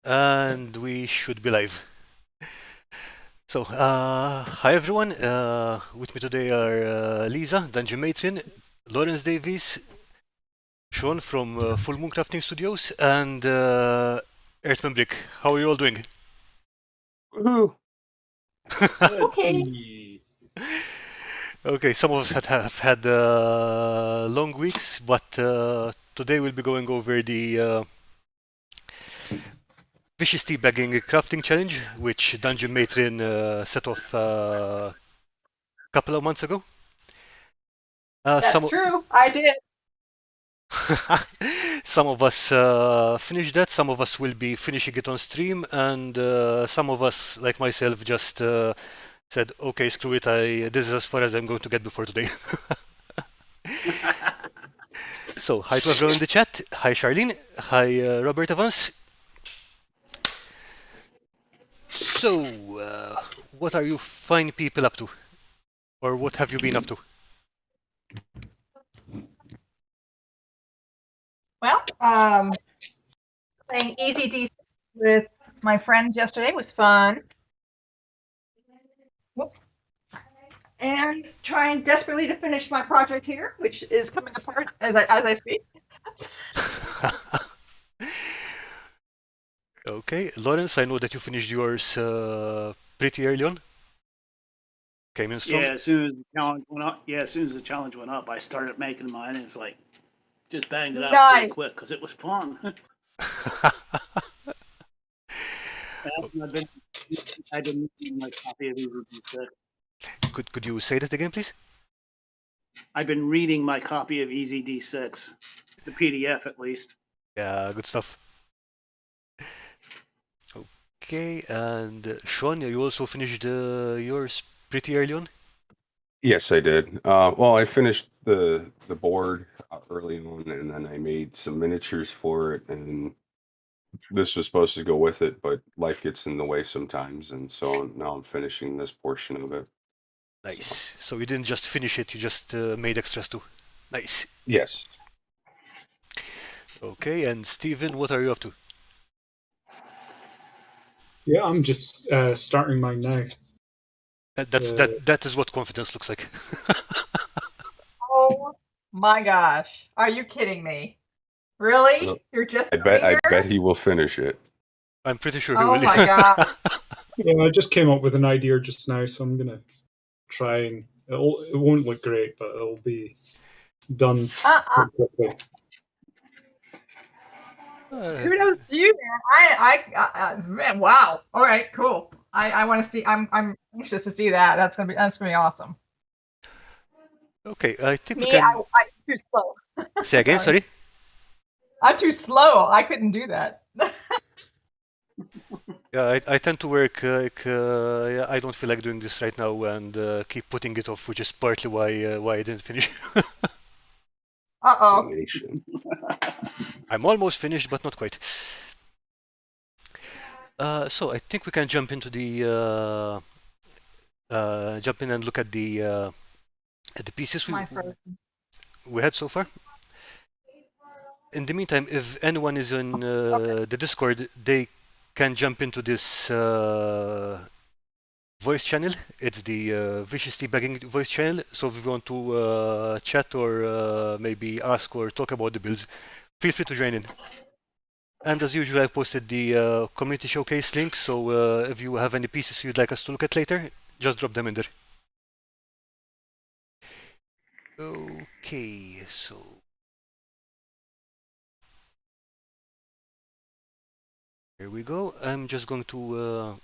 And we should be live. So, hi everyone. With me today are Lisa, Dungeon Matron, Lawrence Davies, Sean from Full Moon Crafting Studios, and Earthman Brick. How are you all doing? Woohoo! Okay. Okay, some of us have had long weeks, but today we'll be going over the Vicious Teabagging Crafting Challenge, which Dungeon Matron set off a couple of months ago. That's true. I did. Some of us finished that, some of us will be finishing it on stream, and some of us, like myself, just said, okay, screw it, this is as far as I'm going to get before today. So, hi to everyone in the chat. Hi, Charlene. Hi, Robert Evans. So, what are you fine people up to? Or what have you been up to? Well, playing Easy DC with my friends yesterday was fun. Whoops. And trying desperately to finish my project here, which is coming apart as I speak. Okay, Lawrence, I know that you finished yours pretty early on. Came in strong. Yeah, as soon as the challenge went up, I started making mine, and it's like just banged it out pretty Nice. quick because it was fun. I've been reading my copy of Easy D6. Could you say that again, please? I've been reading my copy of Easy D6, the PDF at least. Yeah, good stuff. Okay, and Sean, you also finished yours pretty early on? Yes, I did. Well, I finished the board early on, and then I made some miniatures for it, and this was supposed to go with it, but life gets in the way sometimes, and so now I'm finishing this portion of it. Nice. So you didn't just finish it, you just made extras too. Nice. Yes. Okay, and Steven, what are you up to? Yeah, I'm just starting mine now. That is what confidence looks like. Oh my gosh. Are you kidding me? Really? You're just I bet he will finish it. I'm pretty sure he Oh will. my god. Yeah, I just came up with an idea just now, so I'm gonna try and it won't look great, but it'll be done quickly. Kudos to you, man. Man, wow. All right, cool. I want to see. I'm anxious to see that. That's gonna be awesome. Okay, I think Me, we can. I'm too slow. Say again, sorry. I'm too slow. I couldn't do that. Yeah, I tend to work yeah, I don't feel like doing this right now and keep putting it off, which is partly why I didn't finish. Uh-oh. I'm almost finished, but not quite. So I think we can jump into the jump in and look at the pieces we had so far. In the meantime, if anyone is on the Discord, they can jump into this voice channel. It's the Vicious Teabagging voice channel. So if you want to chat or maybe ask or talk about the builds, feel free to join in. And as usual, I've posted the community showcase link. So if you have any pieces you'd like us to look at later, just drop them in there. Okay, so here we go. I'm just going to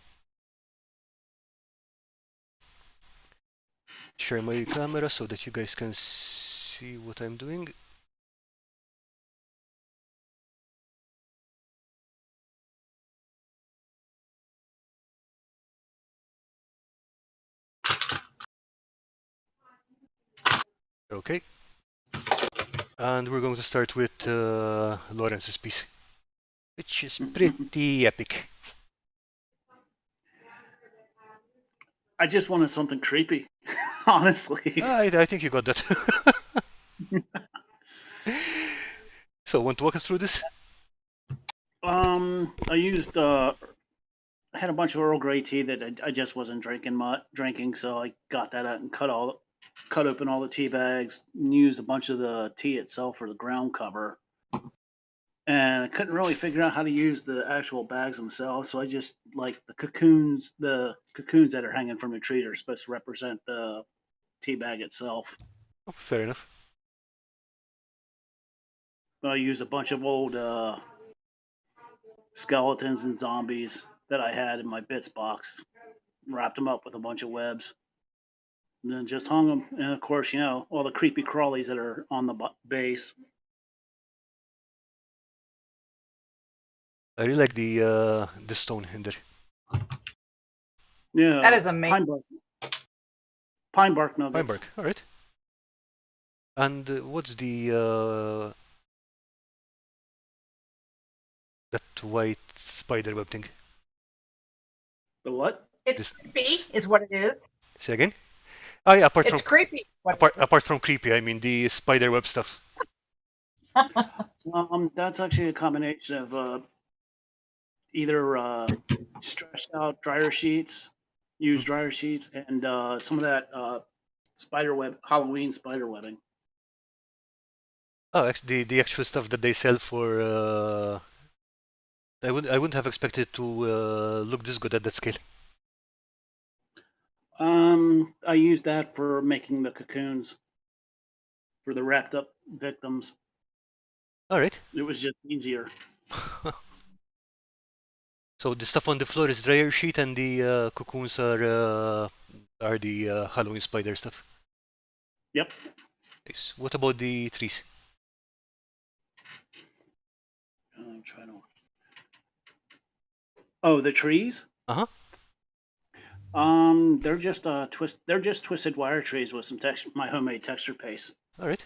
share my camera so that you guys can see what I'm doing. Okay. And we're going to start with Lawrence's piece, which is pretty epic. I just wanted something creepy, honestly. I think you got that. So, want to walk us through this? I used I had a bunch of Earl Grey tea that I just wasn't drinking, so I got that out and cut open all the tea bags, and used a bunch of the tea itself for the ground cover. And I couldn't really figure out how to use the actual bags themselves, so I just like the cocoons that are hanging from the tree are supposed to represent the tea bag itself. Oh, fair enough. I use a bunch of old skeletons and zombies that I had in my bits box, wrapped them up with a bunch of webs, and then just hung them. And of course, all the creepy crawlies that are on the base. I really like the stone in there. Yeah, That is amazing. Pine bark nuggets. Pine bark. All right. And what's the that white spider web thing? The what? It's This- creepy, is what it is. Say again? Oh yeah, It's creepy. apart from creepy, I mean the spider web stuff. That's actually a combination of either stretched out dryer sheets, used dryer sheets, and some of that Halloween spider webbing. Oh, actually, the actual stuff that they sell for I wouldn't have expected to look this good at that scale. I used that for making the cocoons for the wrapped up victims. All right. It was just easier. So the stuff on the floor is dryer sheet, and the cocoons are the Halloween spider stuff. Yep. Nice. What about the trees? I'm trying to. Oh, the trees? Uh-huh. They're just They're just twisted wire trees with some texture, my homemade texture paste. All right.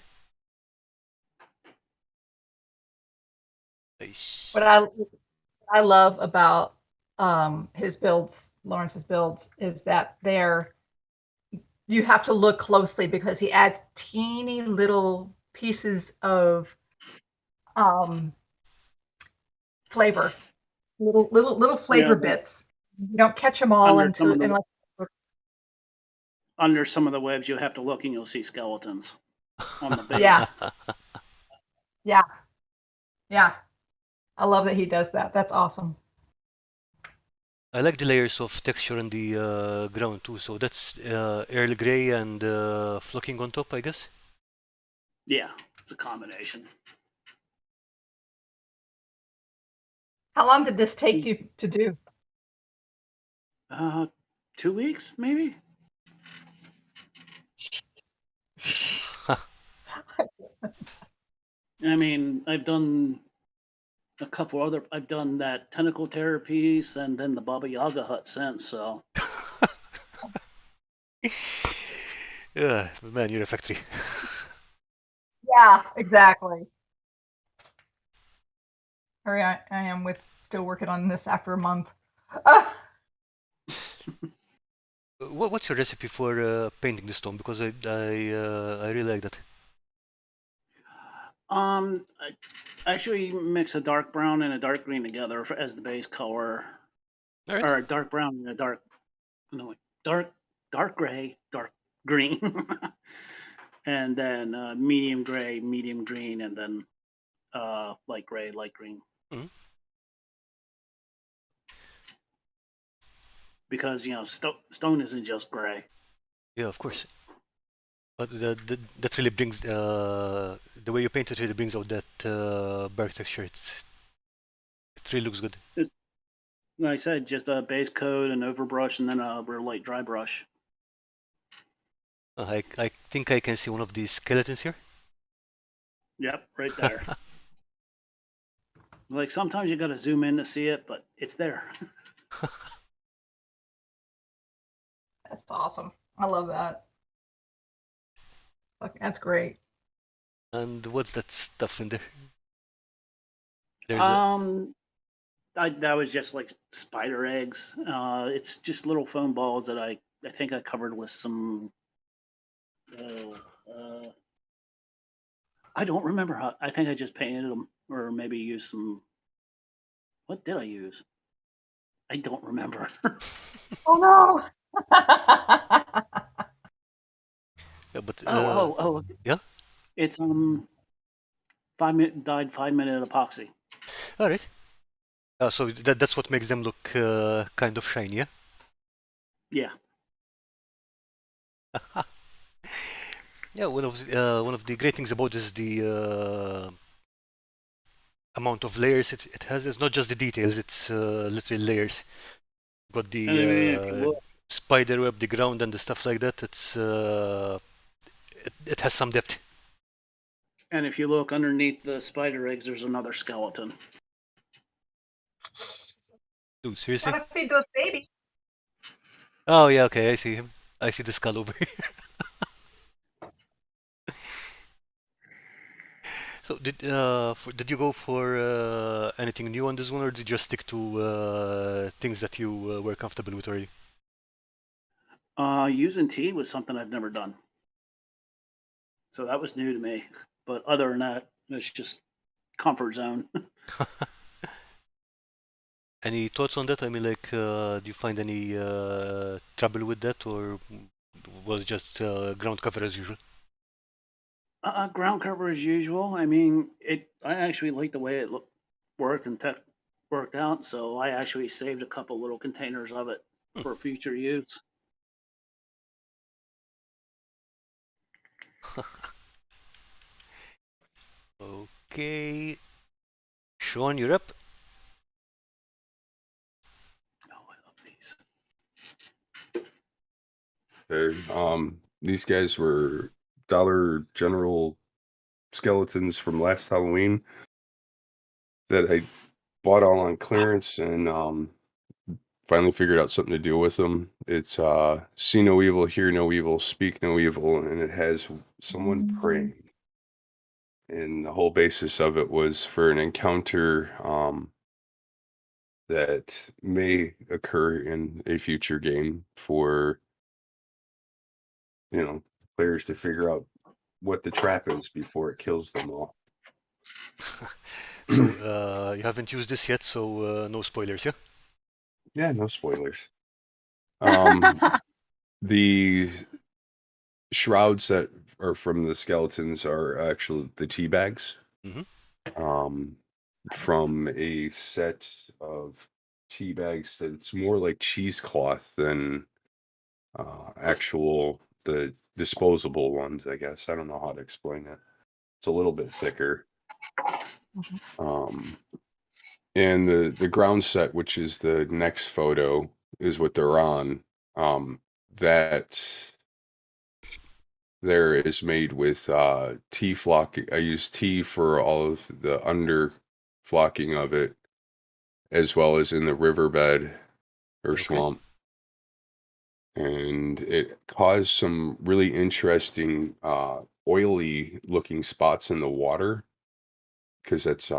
Nice. What I love about his builds, Lawrence's builds, is that you have to look closely because he adds teeny little pieces of flavor, little flavor bits. You don't catch them all Under some of the webs, you have to look and you'll see skeletons on the base. Yeah. I love that he does that. That's awesome. I like the layers of texture on the ground too. So that's Earl Grey and flocking on top, I guess. Yeah, it's a combination. How long did this take you to do? 2 weeks, maybe. I mean, I've done a couple other. I've done that tentacle terror piece, and then the Baba Yaga hut since. So. Yeah, man, you're a factory. Yeah, exactly. Here I am still working on this after a month. What's your recipe for painting the stone? Because I really like that. I actually mix a dark brown and a dark green together as the base color, All right. or a dark brown and a dark gray, dark green, and then medium gray, medium green, and then light gray, light green. Mhm. Because stone isn't just gray. Yeah, of course. But that really brings the way you paint it really brings out that bark texture. It really looks good. Like I said, just a base coat, an overbrush, and then a real light dry brush. I think I can see one of these skeletons here. Yep, right there. Like sometimes you got to zoom in to see it, but it's there. That's awesome. I love that. That's great. And what's that stuff in there? There's that was just like spider eggs. It's just little foam balls that I think I covered with some. I don't remember how. I think I just painted them, or maybe used some What did I use? I don't remember. Oh no. Yeah, but Oh. yeah. It's 5-minute dyed 5-minute epoxy. All right. So that's what makes them look kind of shiny. Yeah. Yeah. Yeah. One of the great things about this is the amount of layers it has. It's not just the details. It's literally layers. Got the And I mean, if you look, spider web, the ground, and the stuff like that. It has some depth. underneath the spider eggs, there's another skeleton. Dude, seriously? Gotta feed those babies. Oh yeah, okay, I see him. I see the skull over here. So did you go for anything new on this one, or did you just stick to things that you were comfortable with already? Using tea was something I've never done, so that was new to me. But other than that, it's just comfort zone. Any thoughts on that? I mean, like, do you find any trouble with that, or was it just ground cover as usual? Ground cover as usual. I mean, I actually like the way it worked and worked out. So I actually saved a couple little containers of it for future use. Okay, Sean, you're up. Oh, I love these. These guys were Dollar General skeletons from last Halloween that I bought all on clearance and finally figured out something to do with them. It's see no evil, hear no evil, speak no evil, and it has someone praying. And the whole basis of it was for an encounter that may occur in a future game for players to figure out what the trap is before it kills them all. So you haven't used this yet, so no spoilers, yeah? Yeah, no spoilers. The shrouds that are from the skeletons are actually the tea bags. From a set of tea bags that's more like cheesecloth than actual the disposable ones, I guess. I don't know how to explain it. It's a little bit thicker. And the ground set, which is the next photo, is what they're on. That there is made with tea flock. I use tea for all of the under flocking of it, as well as in the riverbed or Okay. swamp. And it caused some really interesting oily looking spots in the water because it's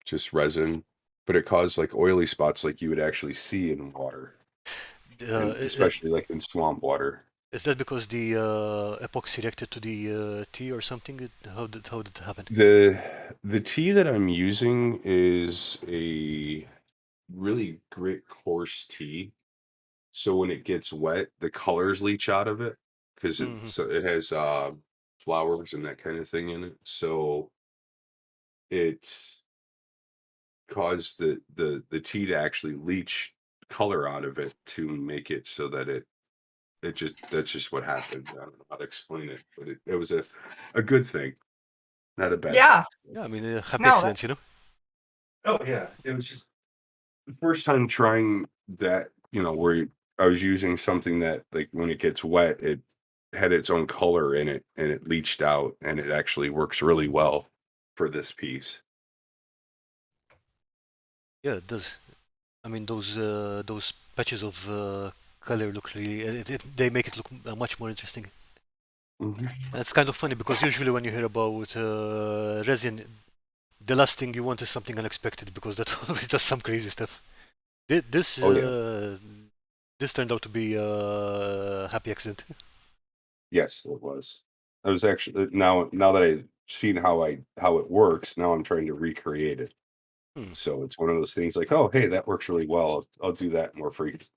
just resin, but it caused like oily spots like you would actually see in water, and especially like in swamp water. Is that because the epoxy reacted to the tea or something? How did it happen? The tea that I'm using is a really grit coarse tea. So when it gets wet, the colors leach out of it because it has flowers and that kind of thing in it. So it caused the tea to actually leach color out of it to make it so that that's just what happened. I don't know how to explain it, but it was a good thing, not a bad Yeah. thing. Yeah, I mean, happy No, accidents, you know? Oh yeah, it was just the first time trying that, where I was using something that like when it gets wet, it had its own color in it and it leached out, and it actually works really well for this piece. Yeah, it does. I mean, those patches of color look really. They make it look much more interesting. It's kind of funny because usually when you hear about resin, the last thing you want is something unexpected because that always does some crazy stuff. This Oh yeah. this turned out to be a happy accident. Yes, it was. I was actually now that I've seen how it works, now I'm trying to recreate it. So it's one of those things like, oh, hey, that works really well. I'll do that more frequently.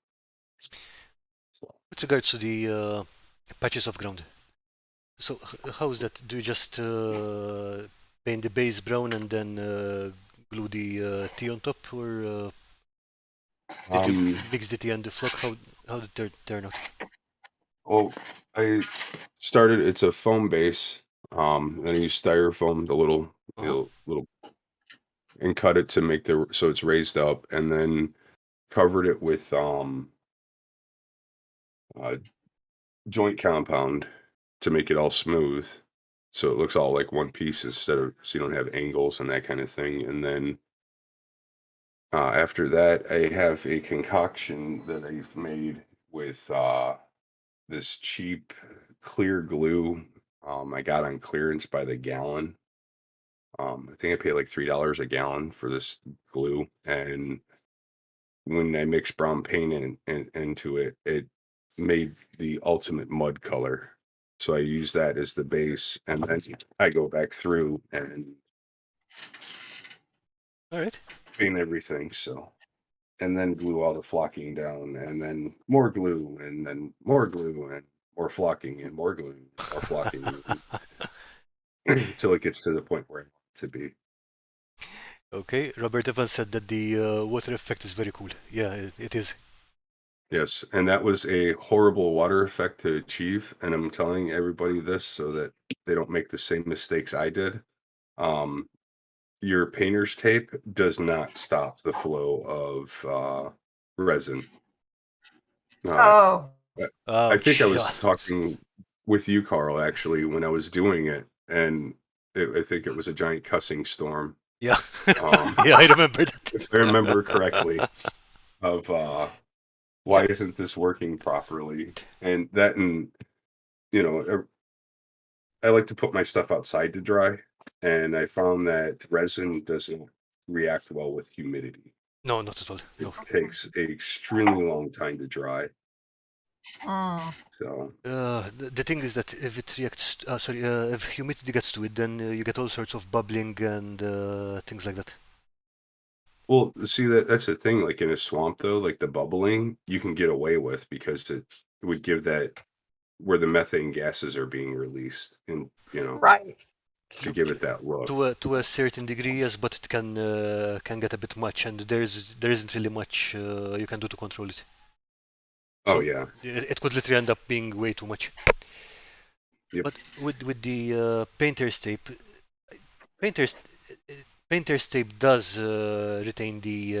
So, With regards to the patches of ground, so how is that? Do you just paint the base brown and then glue the tea on top, or did you mix the tea and the flock? How did it turn out? well, I started. It's a foam base. Then I use styrofoam, the little, little, and cut it to make so it's raised up, and then covered it with joint compound to make it all smooth, so it looks all like one piece instead of so you don't have angles and that kind of thing. And then after that, I have a concoction that I've made with this cheap clear glue I got on clearance by the gallon. I think I paid like $3 a gallon for this glue, and when I mixed brown paint into it, it made the ultimate mud color. So I use that as the base, and then I go back through and All right. paint everything. So, and then glue all the flocking down, and then more glue, and then more glue, and more flocking, and more glue, more flocking, until it gets to the point where I want it to be. Okay. Robert Evans said that the water effect is very cool. Yeah, it is. Yes, and that was a horrible water effect to achieve, and I'm telling everybody this so that they don't make the same mistakes I did. Your painter's tape does not stop the flow of resin. Oh, I think I Ouch. was talking with you, Karl, actually, when I was doing it, and I think it was a giant cussing storm, Yeah. Yeah, I remember that. if I remember correctly, of why isn't this working properly? And that, and you know, I like to put my stuff outside to dry, and I found that resin doesn't react well with humidity. No, not at all. It No. takes an extremely long time to dry. mm. So, The thing is that if it reacts, if humidity gets to it, then you get all sorts of bubbling and things like that. well, see that's the thing. Like in a swamp, though, like the bubbling, you can get away with because it would give that where the methane gases are being released, and Right. to give it that look. To a certain degree, yes, but it can get a bit much, and there isn't really much you can do to control it. Oh So yeah, it could literally end up being way too much. Yep. But with the painter's tape, painter's painter's tape does retain the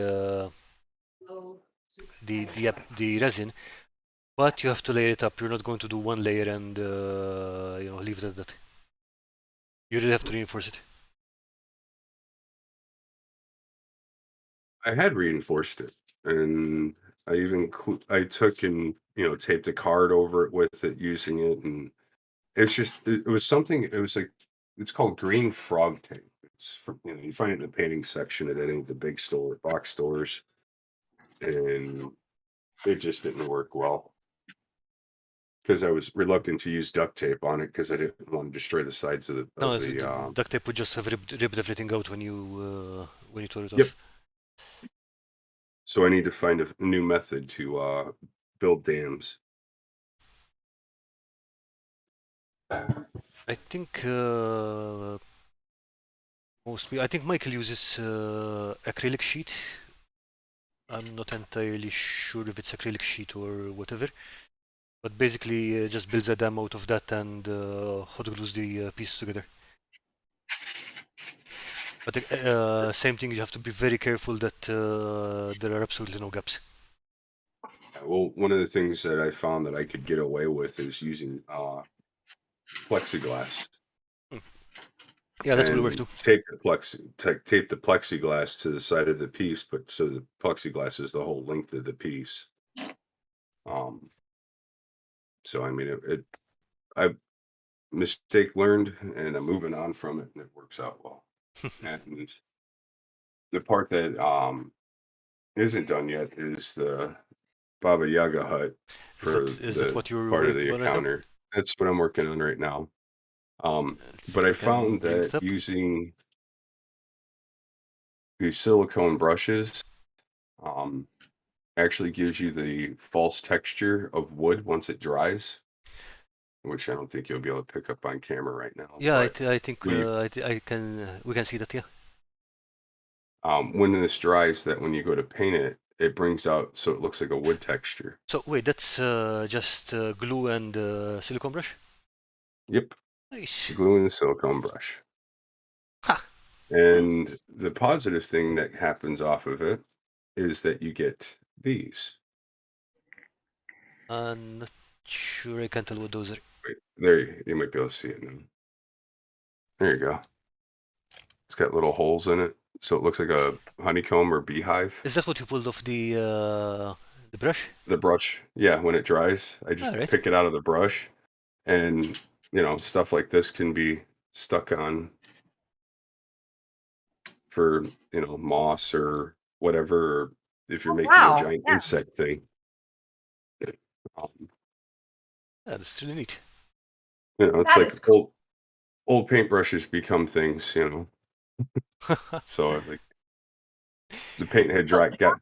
resin, but you have to layer it up. You're not going to do one layer and leave it at that. You really have to reinforce it. I had reinforced it, and I even I took and taped a card over it with it using it, and it's just it was something. It was like it's called green frog tape. It's from you find it in the painting section at any of the big box stores, and it just didn't work well because I was reluctant to use duct tape on it because I didn't want to destroy the sides of No, the. duct tape would just have ripped everything out when you tore it Yep. off. So I need to find a new method to build dams. I think I think Michael uses acrylic sheet. I'm not entirely sure if it's acrylic sheet or whatever, but basically just builds a dam out of that and hot glues the pieces together. But same thing, you have to be very careful that there are absolutely no gaps. Well, one of the things that I found that I could get away with is using plexiglass. Yeah, that will work And too. tape the plexiglass to the side of the piece, but so the plexiglass is the whole length of the piece. So I mean, I mistake learned, and I'm moving on from it, and it works out well. And the part that isn't done yet is the Baba Yaga hut for Is that the what you're part of working the on right now? encounter. That's what I'm working on right now. Let's see But if I I can found bring it that up. using these silicone brushes actually gives you the false texture of wood once it dries, which I don't think you'll be able to pick up on camera right now. Yeah, but I think when you I can we can see that. Yeah. when this dries, that when you go to paint it, it brings out so it looks like a wood texture. So wait, that's just glue and silicone brush. Yep, Nice. glue and silicone brush. Ha. And the positive thing that happens off of it is that you get these. I'm not sure I can tell what those are. Wait, there you might be able to see it now. There you go. It's got little holes in it, so it looks like a honeycomb or beehive. Is that what you pulled off the brush? The brush, yeah, when it dries, I just All right. pick it out of the brush, and stuff like this can be stuck on for moss or whatever, or if you're making a Wow. giant Yeah. insect thing. Um, Yeah, that's really neat. it's That like is cool. old paintbrushes become things, So like the paint had got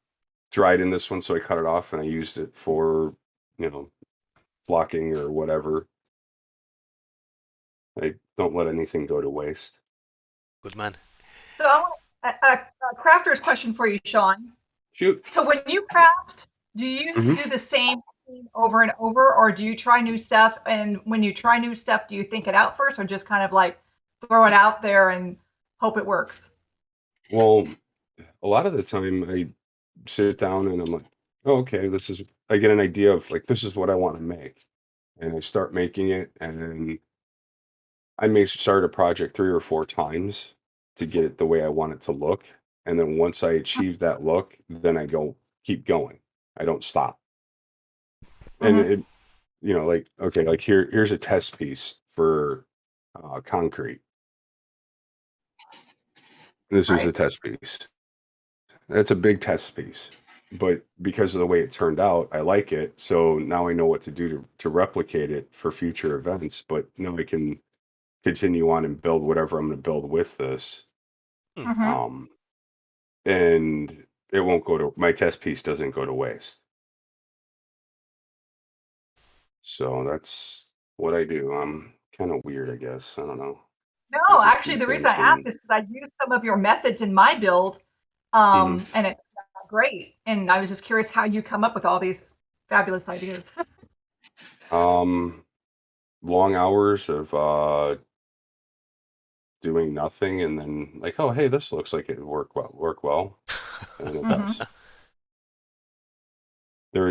dried in this one, so I cut it off and I used it for flocking or whatever. I don't let anything go to waste. Good man. So I want a crafter's question for you, Sean. Shoot. So when you craft, do you Mhm. do the same thing over and over, or do you try new stuff? And when you try new stuff, do you think it out first, or just kind of like throw it out there and hope it works? Well, a lot of the time I sit down and I'm like, oh, okay, I get an idea of like, this is what I want to make. And I start making it, and then I may start a project 3 or 4 times to get it the way I want it to look. And then once I achieve that look, then I keep going. I don't stop. And Mhm. it, like, okay, like here's a test piece for concrete. This was a Right. test piece. That's a big test piece. But because of the way it turned out, I like it. So now I know what to do to replicate it for future events. But now I can continue on and build whatever I'm going to build with this. Mhm. Um, and it won't my test piece doesn't go to waste. So that's what I do. I'm kind of weird, I guess. I don't know. I No, just do actually, the reason I things asked when. is because I used some of your methods in my build, Mhm. and it's great. And I was just curious how you come up with all these fabulous ideas. Um, long hours of doing nothing, and then like, oh, hey, this looks like it would work well, and it Mhm. does. There,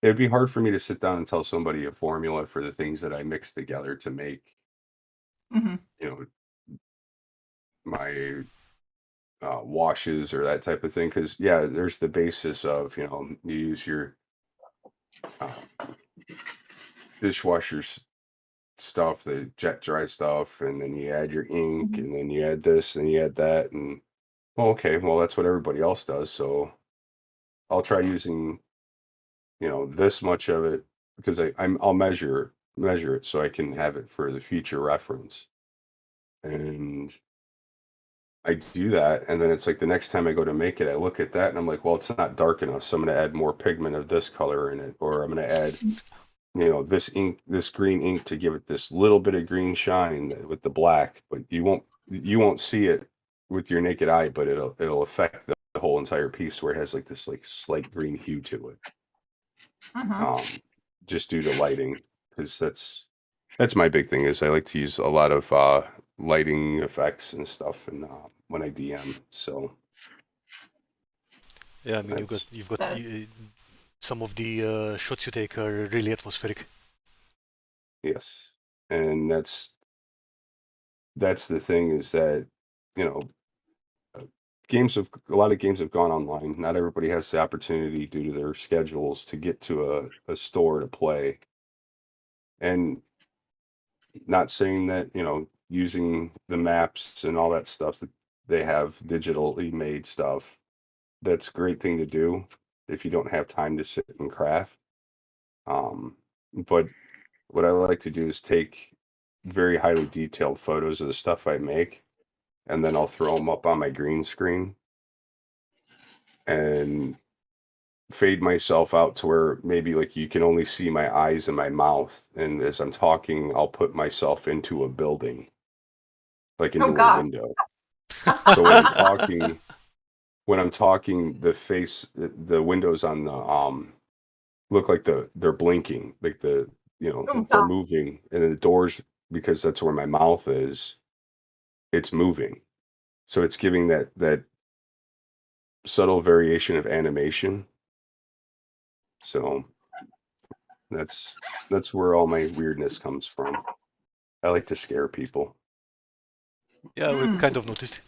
it'd be hard for me to sit down and tell somebody a formula for the things that I mix together to make, Mhm. you know, my washes or that type of thing. Because yeah, there's the basis of you use your uh, dishwasher's stuff, the jet dry stuff, and then you add your ink, Mhm. and then you add this, and you add that, and well, okay, well that's what everybody else does, so I'll try using this much of it because I'll measure it so I can have it for the future reference, and I do that, and then it's like the next time I go to make it, I look at that and I'm like, well, it's not dark enough, so I'm going to add more pigment of this color in it, or I'm going to add this ink, this green ink, to give it this little bit of green shine with the black, but you won't see it with your naked eye, but it'll affect the whole entire piece where it has like this like slight green hue to it, Mhm. um, just due to lighting, because that's my big thing is I like to use a lot of lighting effects and stuff, and when I DM, so Yeah, I mean that's you've got That some of the shots you take are really atmospheric. yes, and that's the thing is that you know a lot of games have gone online. Not everybody has the opportunity due to their schedules to get to a store to play. And not saying that, using the maps and all that stuff that they have digitally made stuff, that's a great thing to do if you don't have time to sit and craft. But what I like to do is take very highly detailed photos of the stuff I make and then I'll throw them up on my green screen and fade myself out to where maybe like you can only see my eyes and my mouth, and as I'm talking, I'll put myself into a building, like into Oh a God. window. So when I'm talking, the windows on the look like they're blinking, like Oh if they're God. moving, and then the doors, because that's where my mouth is, it's moving. So it's giving that subtle variation of animation. So that's where all my weirdness comes from. I like to scare people. Yeah, we Hmm. kind of noticed.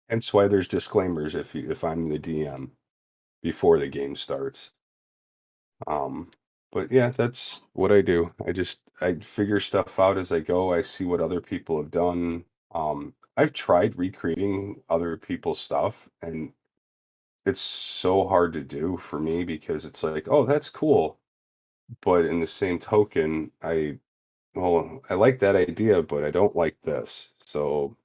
Hence why there's disclaimers if I'm the DM before the game starts. But yeah, that's what I do. I figure stuff out as I go. I see what other people have done. I've tried recreating other people's stuff, and it's so hard to do for me because it's like, oh, that's cool. But in the same token, I like that idea, but I don't like this. So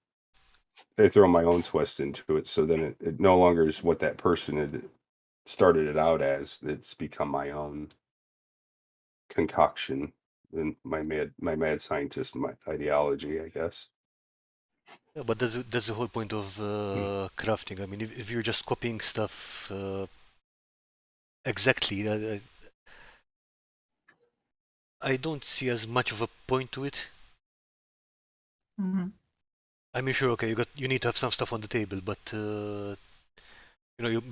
I throw my own twist into it. So then it no longer is what that person had started it out as. It's become my own concoction and my mad scientist my ideology, I guess. Yeah, but that's the whole point of crafting. I mean, if you're just copying stuff exactly, I don't see as much of a point to it. Mhm. I mean, sure, okay, you need to have some stuff on the table, but you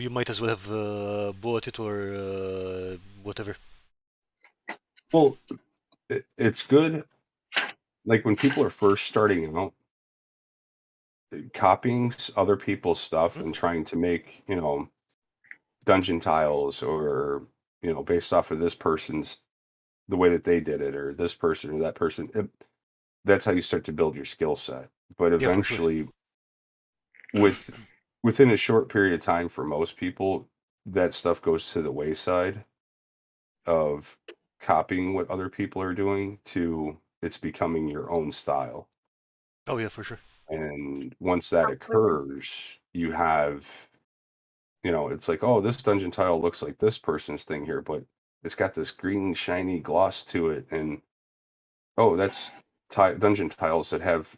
might as well have bought it or whatever. Well, it's good. Like when people are first starting out, copying other people's stuff Hmm? and trying to make, dungeon tiles or, based off of this person's the way that they did it or this person or that person. That's how you start to build your skill set. But Yeah, for sure. eventually, with within a short period of time, for most people, that stuff goes to the wayside of copying what other people are doing to it's becoming your own style. Oh yeah, for sure. And once that Absolutely. occurs, you have, it's like, oh, this dungeon tile looks like this person's thing here, but it's got this green shiny gloss to it. And oh, that's dungeon tiles that have,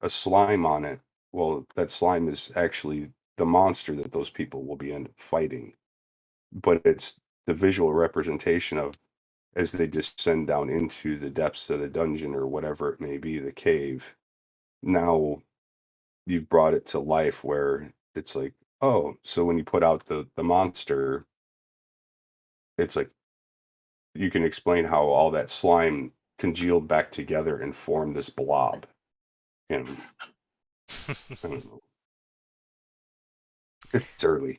a slime on it. Well, that slime is actually the monster that those people will be end up fighting. But it's the visual representation of as they descend down into the depths of the dungeon or whatever it may be, the cave. Now you've brought it to life where it's like, oh, so when you put out the monster, it's like you can explain how all that slime congealed back together and formed this blob. And I don't know. It's early.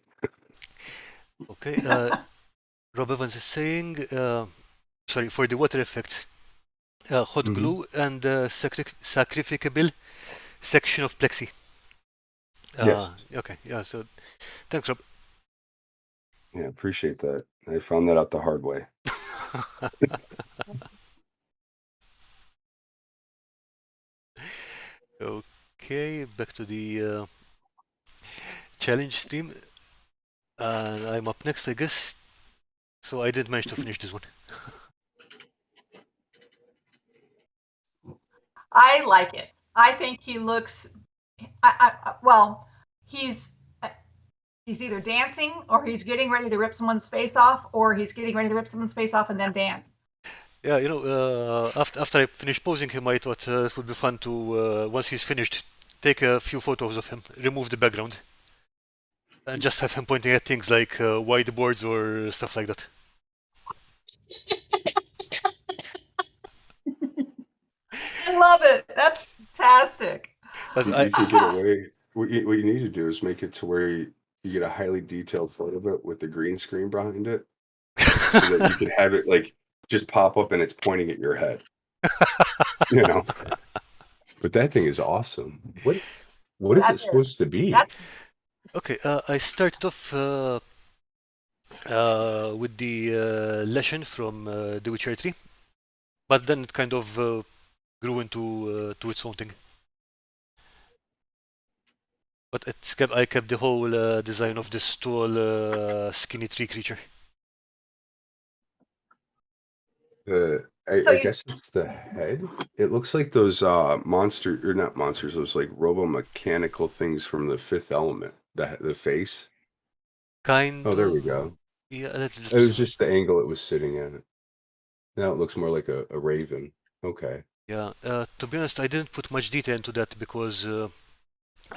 Okay, Rob Evans is saying, sorry, for the water effects, hot Mhm. glue and sacrificable section of plexi. Yes. Okay, yeah, so thanks, Rob. Yeah, appreciate that. I found that out the hard way. Okay, back to the challenge stream. And I'm up next, I guess. So I didn't manage to finish this one. I like it. I think he looks. Well, he's he's either dancing or he's getting ready to rip someone's face off, or he's getting ready to rip someone's face off and then dance. Yeah, after I finished posing him, I thought it would be fun to, once he's finished, take a few photos of him, remove the background, and just have him pointing at things like whiteboards or stuff like that. I love it. That's fantastic. 'Cause You can get away. What you need to do is make it to where you get a highly detailed photo of it with the green screen behind it, so that you can have it like just pop up and it's pointing at your head. You know. But that thing is awesome. What is That it is. supposed to be? That's Okay, I started off with the lesson from The Witcher 3, but then it kind of grew into to its own thing. But I kept the whole design of this tall, skinny tree creature. So I you- guess it's the head. It looks like those monster or not monsters, those like robo-mechanical things from the Fifth Element. The face. Kind Oh, there we of. go. Yeah, It was just the angle it was sitting at. Now it looks more like a raven. Okay. yeah. To be honest, I didn't put much detail into that because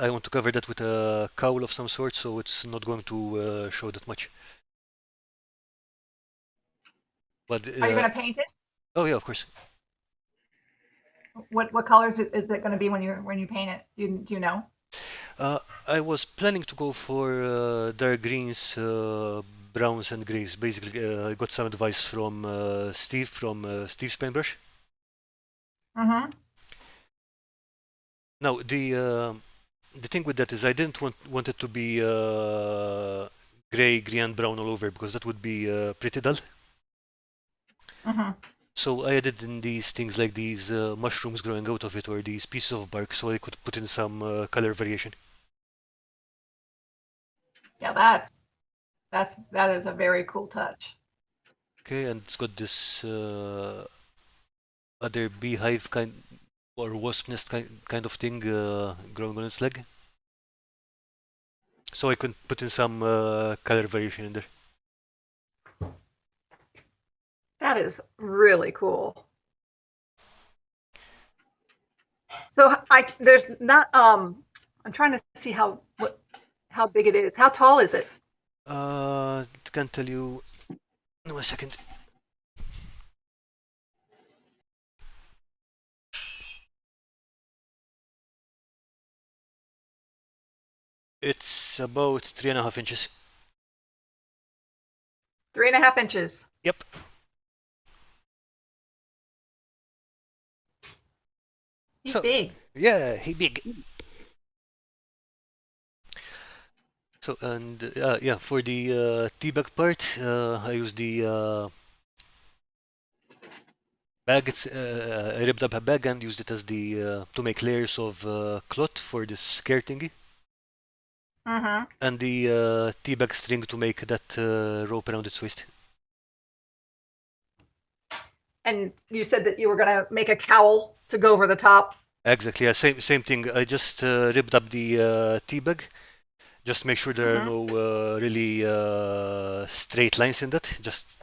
I want to cover that with a cowl of some sort, so it's not going to show that much. But are you going to paint it? oh yeah, of course. What colors is it going to be when you paint it? Do you know? I was planning to go for dark greens, browns, and grays. Basically, I got some advice from Steve from Steve's Paintbrush. Mm-hmm. Now the thing with that is I didn't want it to be gray, green, and brown all over because that would be pretty dull. Mm-hmm. So I added in these things like these mushrooms growing out of it or these pieces of bark so I could put in some color variation. Yeah, that is a very cool touch. Okay, and it's got this other beehive kind or wasp nest kind of thing growing on its leg. So I could put in some color variation in there. That is really cool. So there's not I'm trying to see how big it is. How tall is it? Can't tell you. No, a second. It's about 3.5 inches. 3.5 inches. Yep. He's So- big. Yeah, he big. So and yeah, for the teabag part, I used the bag. I ripped up a bag and used it as the to make layers of cloth for this scare thingy, Mm-hmm. and the teabag string to make that rope around its waist. And you said that you were going to make a cowl to go over the top. Exactly, yeah, same thing. I just ripped up the teabag. Just make sure there are no really straight lines in that. Just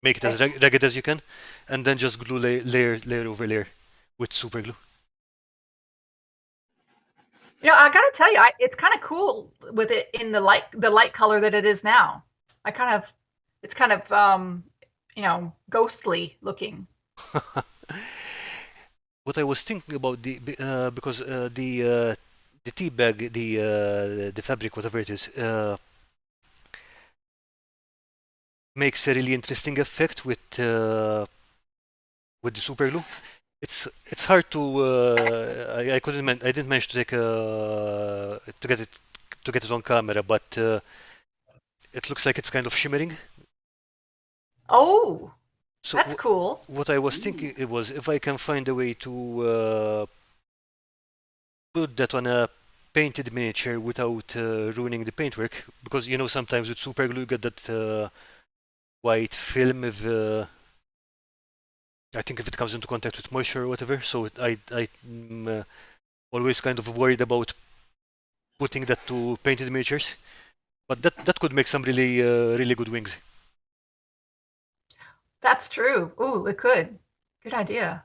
make it as ragged as you can, and then just glue layer over layer with super glue. You know, I got to tell you, it's kind of cool with it in the light color that it is now. It's kind of ghostly looking. What I was thinking about because the tea bag, the fabric, whatever it is, makes a really interesting effect with the super glue. It's hard to I didn't manage to take to get it on camera, but it looks like it's kind of shimmering. Oh, So that's cool. what I was thinking it was if I can find a way to put that on a painted miniature without ruining the paintwork, because you know sometimes with super glue you get that white film if I think if it comes into contact with moisture or whatever. So I'm always kind of worried about putting that to painted miniatures, but that could make some really good wings. That's true. Ooh, it could. Good idea.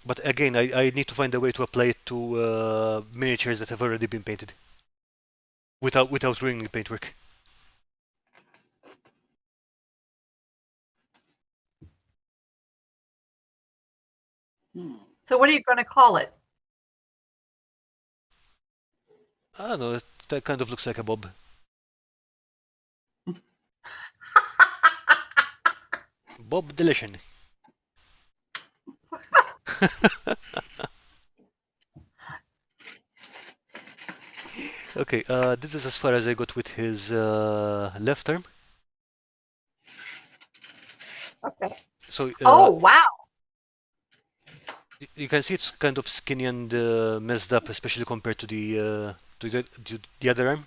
But again, I need to find a way to apply it to miniatures that have already been painted without ruining the paintwork. So what are you going to call it? I don't know, that kind of looks like a bob. Bob Delition. Okay, this is as far as I got with his left arm. Okay. So Oh, wow. You can see it's kind of skinny and messed up, especially compared to the other arm.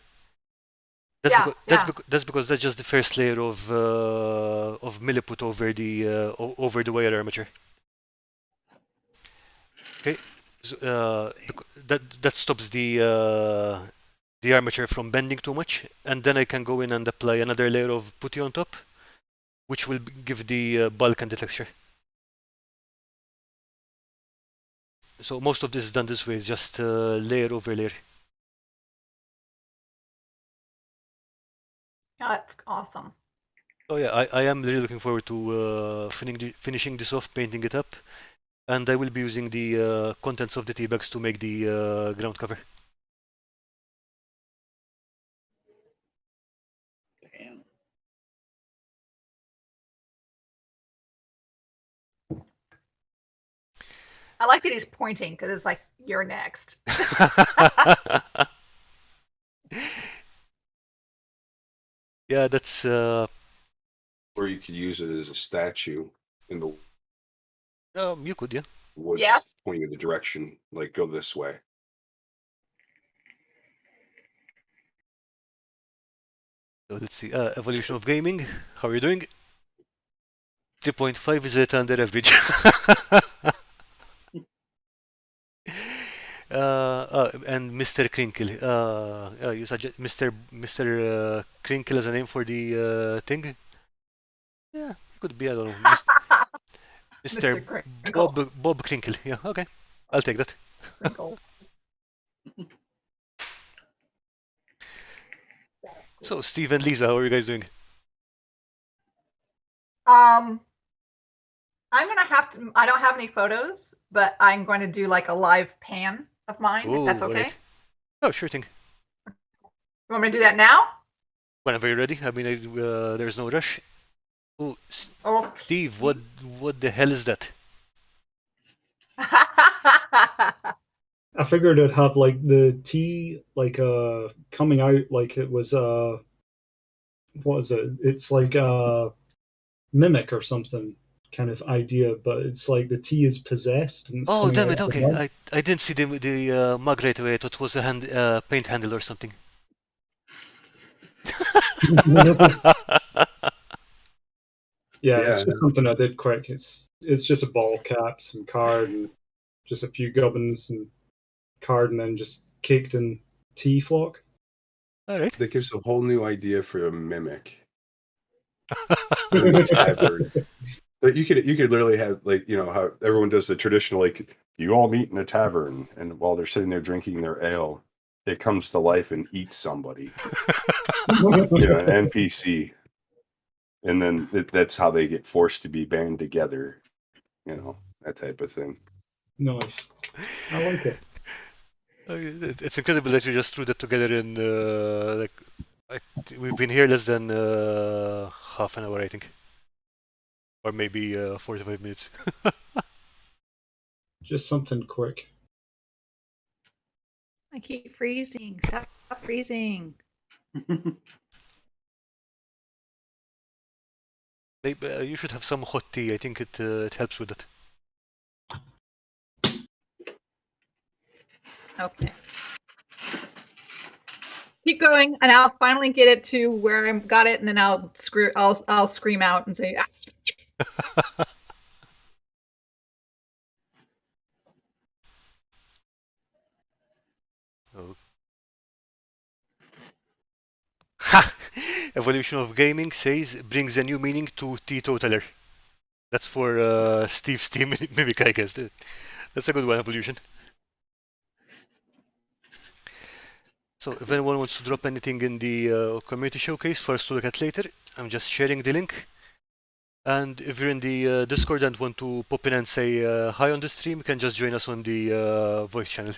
That's Yeah, because yeah. that's because that's just the first layer of milliput over over the wire armature. Okay, so, that stops the armature from bending too much, and then I can go in and apply another layer of putty on top, which will give the bulk and the texture. So most of this is done this way, just layer over layer. That's awesome. Oh yeah, I am really looking forward to finishing this off, painting it up, and I will be using the contents of the tea bags to make the ground cover. Damn. I like that he's pointing because it's like you're next. Yeah, that's Or you could use it as a statue in the you could, yeah. woods, Yeah. pointing in the direction, like go this way. So let's see. Evolution of gaming. How are you doing? 3.5 is it under average? And Mr. Crinkle. You suggest Mr. Crinkle as a name for the thing? Yeah, it could be. I don't know. Mr. Crinkle. Bob Crinkle. Yeah, okay. I'll take that. Crinkle. So, Steve and Lisa, how are you guys doing? I'm gonna have to. I don't have any photos, but I'm going to do like a live pan of mine. If that's okay. Alright. Oh, sure thing. You want me to do that now? Whenever you're ready. I mean, there's no rush. Oh, Oh. Steve, what the hell is that? I figured I'd have like the tea like coming out like it was what is it? It's like mimic or something kind of idea, but it's like the tea is possessed and it's Oh, coming damn out it. of the Okay, mug. I didn't see the mug right away. I thought it was a paint handle or something. Yeah, Yeah. it's just something I did quick. It's just a ball cap, some card, and just a few gubbins and card, and then just caked in tea flock. All right. That gives a whole new idea for a mimic. In a tavern. But you could literally have like, you know, how everyone does the traditional, like you all meet in a tavern and while they're sitting there drinking their ale, it comes to life and eats somebody. You know, an NPC. And then that's how they get forced to be band together. You know, that type of thing. Nice. I like it. It's incredible that you just threw that together in we've been here less than half an hour, I think, or maybe 45 minutes. Just something quick. I keep freezing. Stop freezing. Maybe you should have some hot tea. I think it helps with it. Okay. Keep going, and I'll finally get it to where I got it, and then I'll scream out and say. Ah. Oh. Ha! Evolution of Gaming says brings a new meaning to teetotaler. That's for Steve's team mimic, I guess. That's a good one, Evolution. So if anyone wants to drop anything in the community showcase for us to look at later, I'm just sharing the link. And if you're in the Discord and want to pop in and say hi on the stream, you can just join us on the voice channel.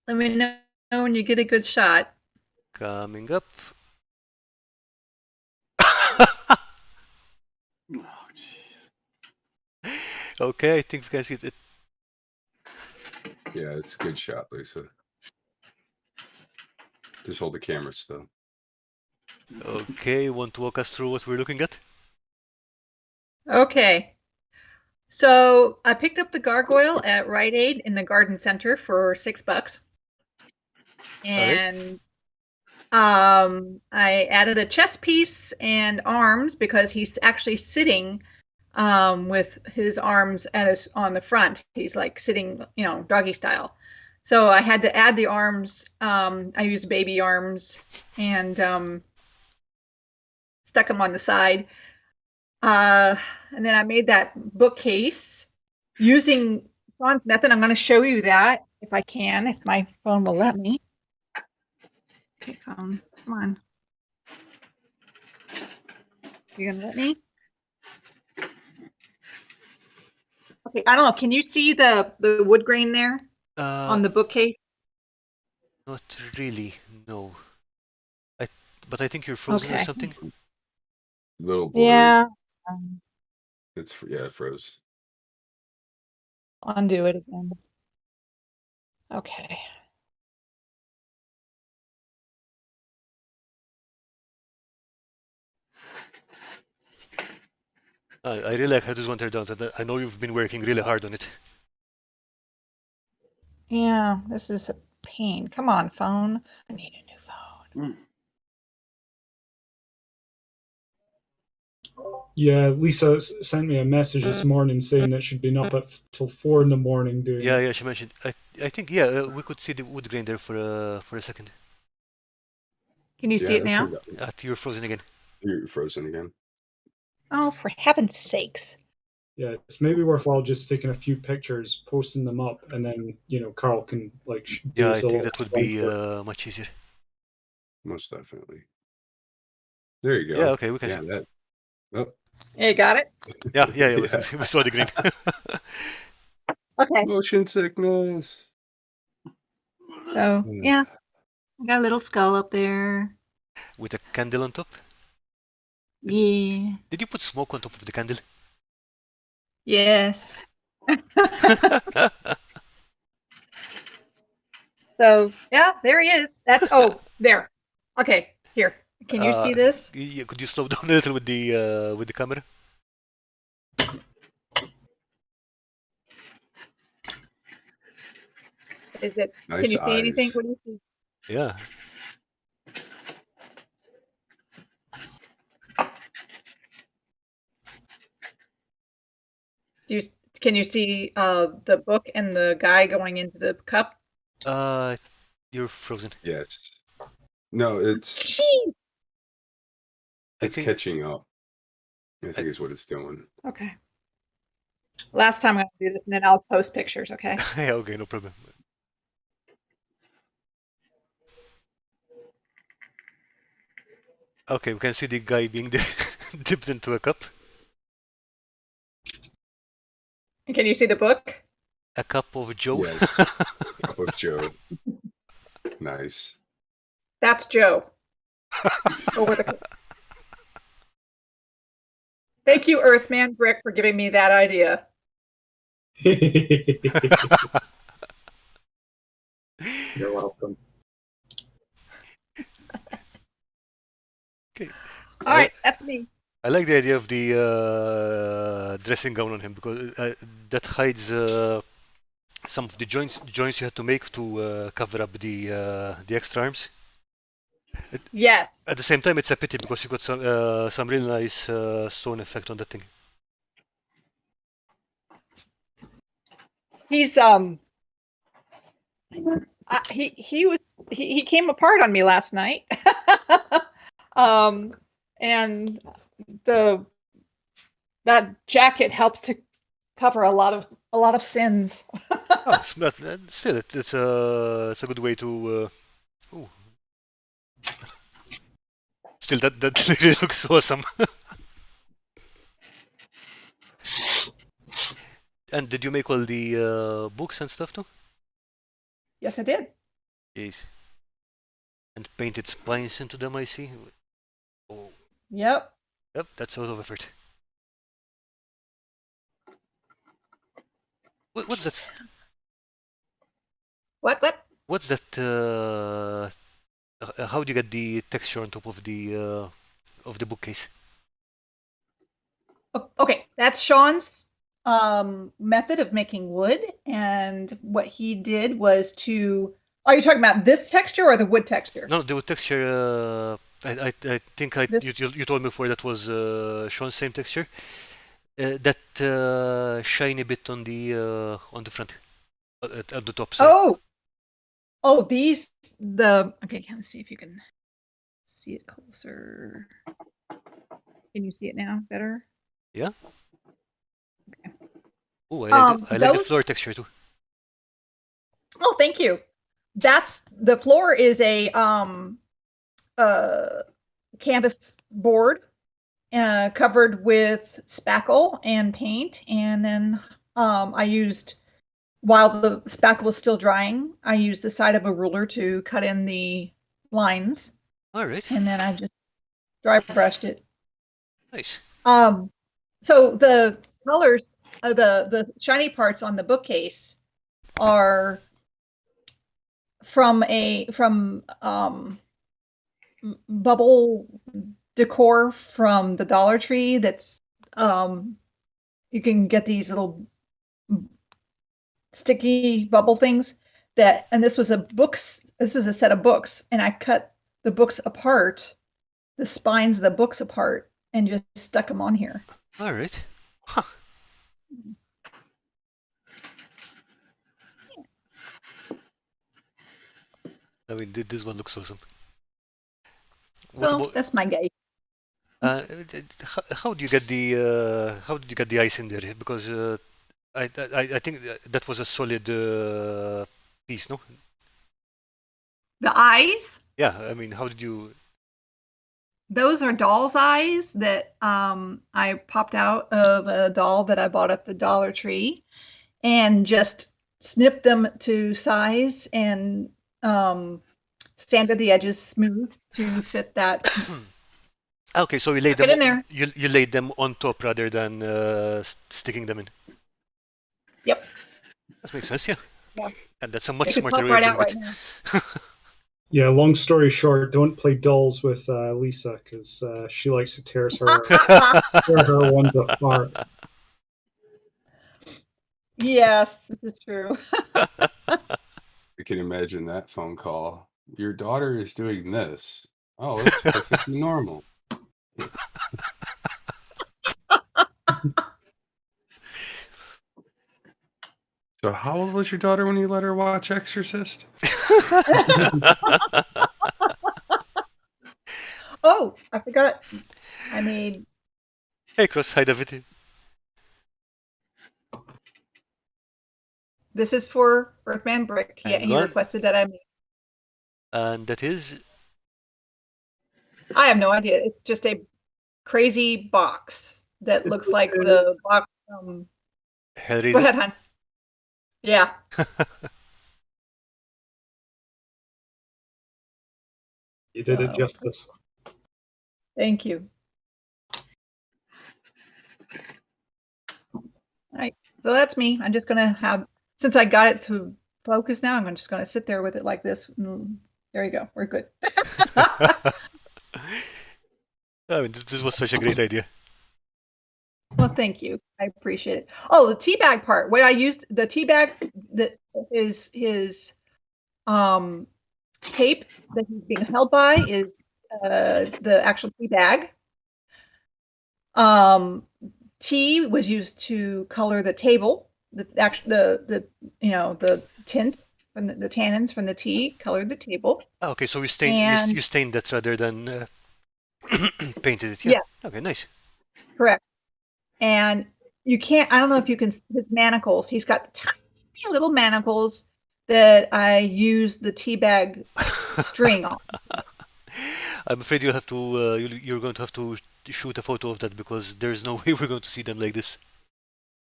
Let me know when you get a good shot. Coming up. Oh, jeez. Okay, I think we can see it. Yeah, it's a good shot, Lisa. Just hold the camera still. Okay, want to walk us through what we're looking at? Okay. So I picked up the gargoyle at Rite Aid in the garden center for $6. Alright. And I added a chest piece and arms because he's actually sitting with his arms on the front. He's like sitting, doggy style. So I had to add the arms. I used baby arms and stuck them on the side. And then I made that bookcase using Sean's method. I'm going to show you that if I can, if my phone will let me. Okay, phone, come on. You're going to let me? Okay, I don't know. Can you see the wood grain there on the bookcase? Not really, no. But I think you're frozen or Okay. something. Little blurry. Yeah. It's yeah, it froze. Undo it again. Okay. I really like how this one turned out. And I know you've been working really hard on it. Yeah, this is a pain. Come on, phone. I need a new phone. Yeah, Lisa sent me a message this morning saying that she'd been up till 4 in the morning doing. Yeah, she mentioned. I think we could see the wood grain there for a second. Can you see it now? You're frozen again. You're frozen again. Oh, for heaven's sakes. Yeah, it's maybe worthwhile just taking a few pictures, posting them up, and then Karl can like. Yeah, I think that would be much easier. Most definitely. There you go. Yeah, okay, we can. Yeah, that. Oh. Yeah, you got it? Yeah. We saw the green. Okay. Motion sickness. So, yeah. I got a little skull up there. With a candle on top? Yeah. Did you put smoke on top of the candle? Yes. So, yeah, there he is. There. Okay, here. Can you see this? Yeah, could you slow down a little with the camera? Is it? Nice Can you see anything? eyes. What do you see? Yeah. Can you see the book and the guy going into the cup? You're frozen. Yes. No, it's catching up. I think is what it's doing. Okay. Last time I'm going to do this, and then I'll post pictures, okay? Yeah, okay, no problem. Okay, we can see the guy being dipped into a cup. Can you see the book? A cup of Joe. Yes. Cup of Joe. Nice. That's Joe. Over the cup. Thank you, Earthman Brick, for giving me that idea. You're welcome. Okay. All right, that's me. I like the idea of the dressing gown on him because that hides some of the joints you had to make to cover up the extra arms. Yes. At the same time, it's a pity because you got some really nice stone effect on that thing. He's he came apart on me last night. And that jacket helps to cover a lot of sins. Still, it's a good way to. Still, that really looks awesome. And did you make all the books and stuff too? Yes, I did. Yes. And painted spines into them, I see. Oh. Yep. Yep, that's a lot of effort. What's that? What? What's that? How do you get the texture on top of the bookcase? Okay, That's Sean's method of making wood, and what he did was to. Are you talking about this texture or the wood texture? No, the wood texture. I think This- you told me before that was Sean's same texture. That shiny bit on the front, at the top. Sorry. Oh, these okay. Can I see if you can see it closer? Can you see it now better? Yeah. Okay. Oh, I like the Those. floor texture too. Oh, thank you. That's the floor is a canvas board covered with spackle and paint, and then I used, while the spackle was still drying, I used the side of a ruler to cut in the lines, All right. and then I just dry brushed it. Nice. So the colors, the shiny parts on the bookcase are from bubble decor from the Dollar Tree. That's you can get these little sticky bubble things and this was a set of books, and I cut the books apart, the spines of the books apart, and just stuck them on here. All right. Huh. I mean, this one looks awesome. What So about that's my guy. how do you get the ice in there? Because I think that was a solid piece, no? The eyes, Yeah. I mean, how did you? those are doll's eyes that I popped out of a doll that I bought at the Dollar Tree, and just snipped them to size and sanded the edges smooth to fit that. Okay, so you laid Stuck them it in there. you laid them on top rather than sticking them in. Yep. That makes sense, yeah. Yeah. And that's a It much could smarter pop way of right out doing right it. now. Yeah, long story short, don't play dolls with Lisa because she likes to tear her ones apart. Yes, this is true. I can imagine that phone call. Your daughter is doing this. Oh, it's perfectly normal. So, how old was your daughter when you let her watch Exorcist? Oh, I forgot. I made Hey, Cross, hi David. this is for Earthman Brick. Hang He on. requested that I make. And that is I have no idea. It's just a crazy box that looks like the box. Go Hellraiser. ahead, hon. Yeah. You did it So- justice. Thank you. All right. So that's me. I'm just gonna have, since I got it to focus now, I'm just gonna sit there with it like this. There you go. We're good. I mean, this was such a great idea. Well, thank you. I appreciate it. Oh, the tea bag part. What I used, the tea bag that is his tape that he's being held by is the actual tea bag. Tea was used to color the table. The tint from the tannins from the tea colored the table. Okay, so you And- stained that rather than painted it. Yeah. Okay, nice. Correct. And you can't, I don't know if you can, his manacles, he's got tiny little manacles that I use the tea bag string on. I'm afraid you'll have to you're going to have to shoot a photo of that because there's no way we're going to see them like this.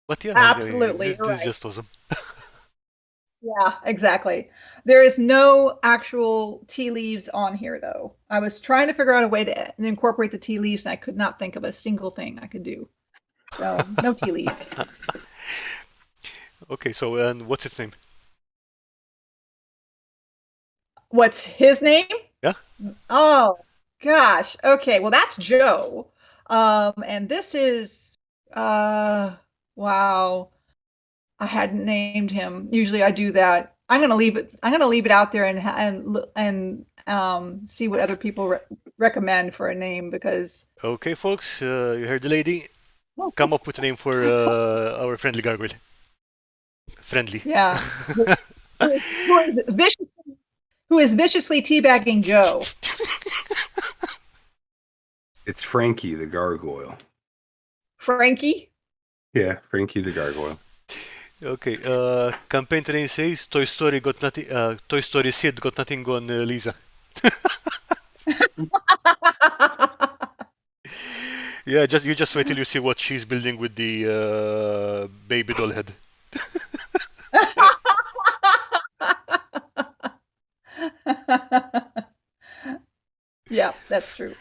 But yeah, Absolutely, this you're is just awesome. Yeah, exactly. There is no actual tea leaves on here, though. I was trying to figure out a way to incorporate the tea leaves, and I could not think of a single thing I could do. So, no tea leaves. Okay, so and what's its name? What's his name? Yeah. Oh, gosh. Okay, well, that's Joe. And this is Wow. I hadn't named him. Usually I do that. I'm gonna leave it. I'm gonna leave it out there and see what other people recommend for a name because Okay, folks, you heard the lady. Come up with a name for our friendly gargoyle. Friendly. yeah, who is vicious, who is viciously teabagging Joe. It's Frankie the Gargoyle. Frankie. Yeah, Frankie the Gargoyle. Okay, campaign terrain says Toy Story got nothing. Toy Story Sid got nothing on Lisa. Yeah, you just wait till you see what she's building with the baby doll head. Yeah, that's true.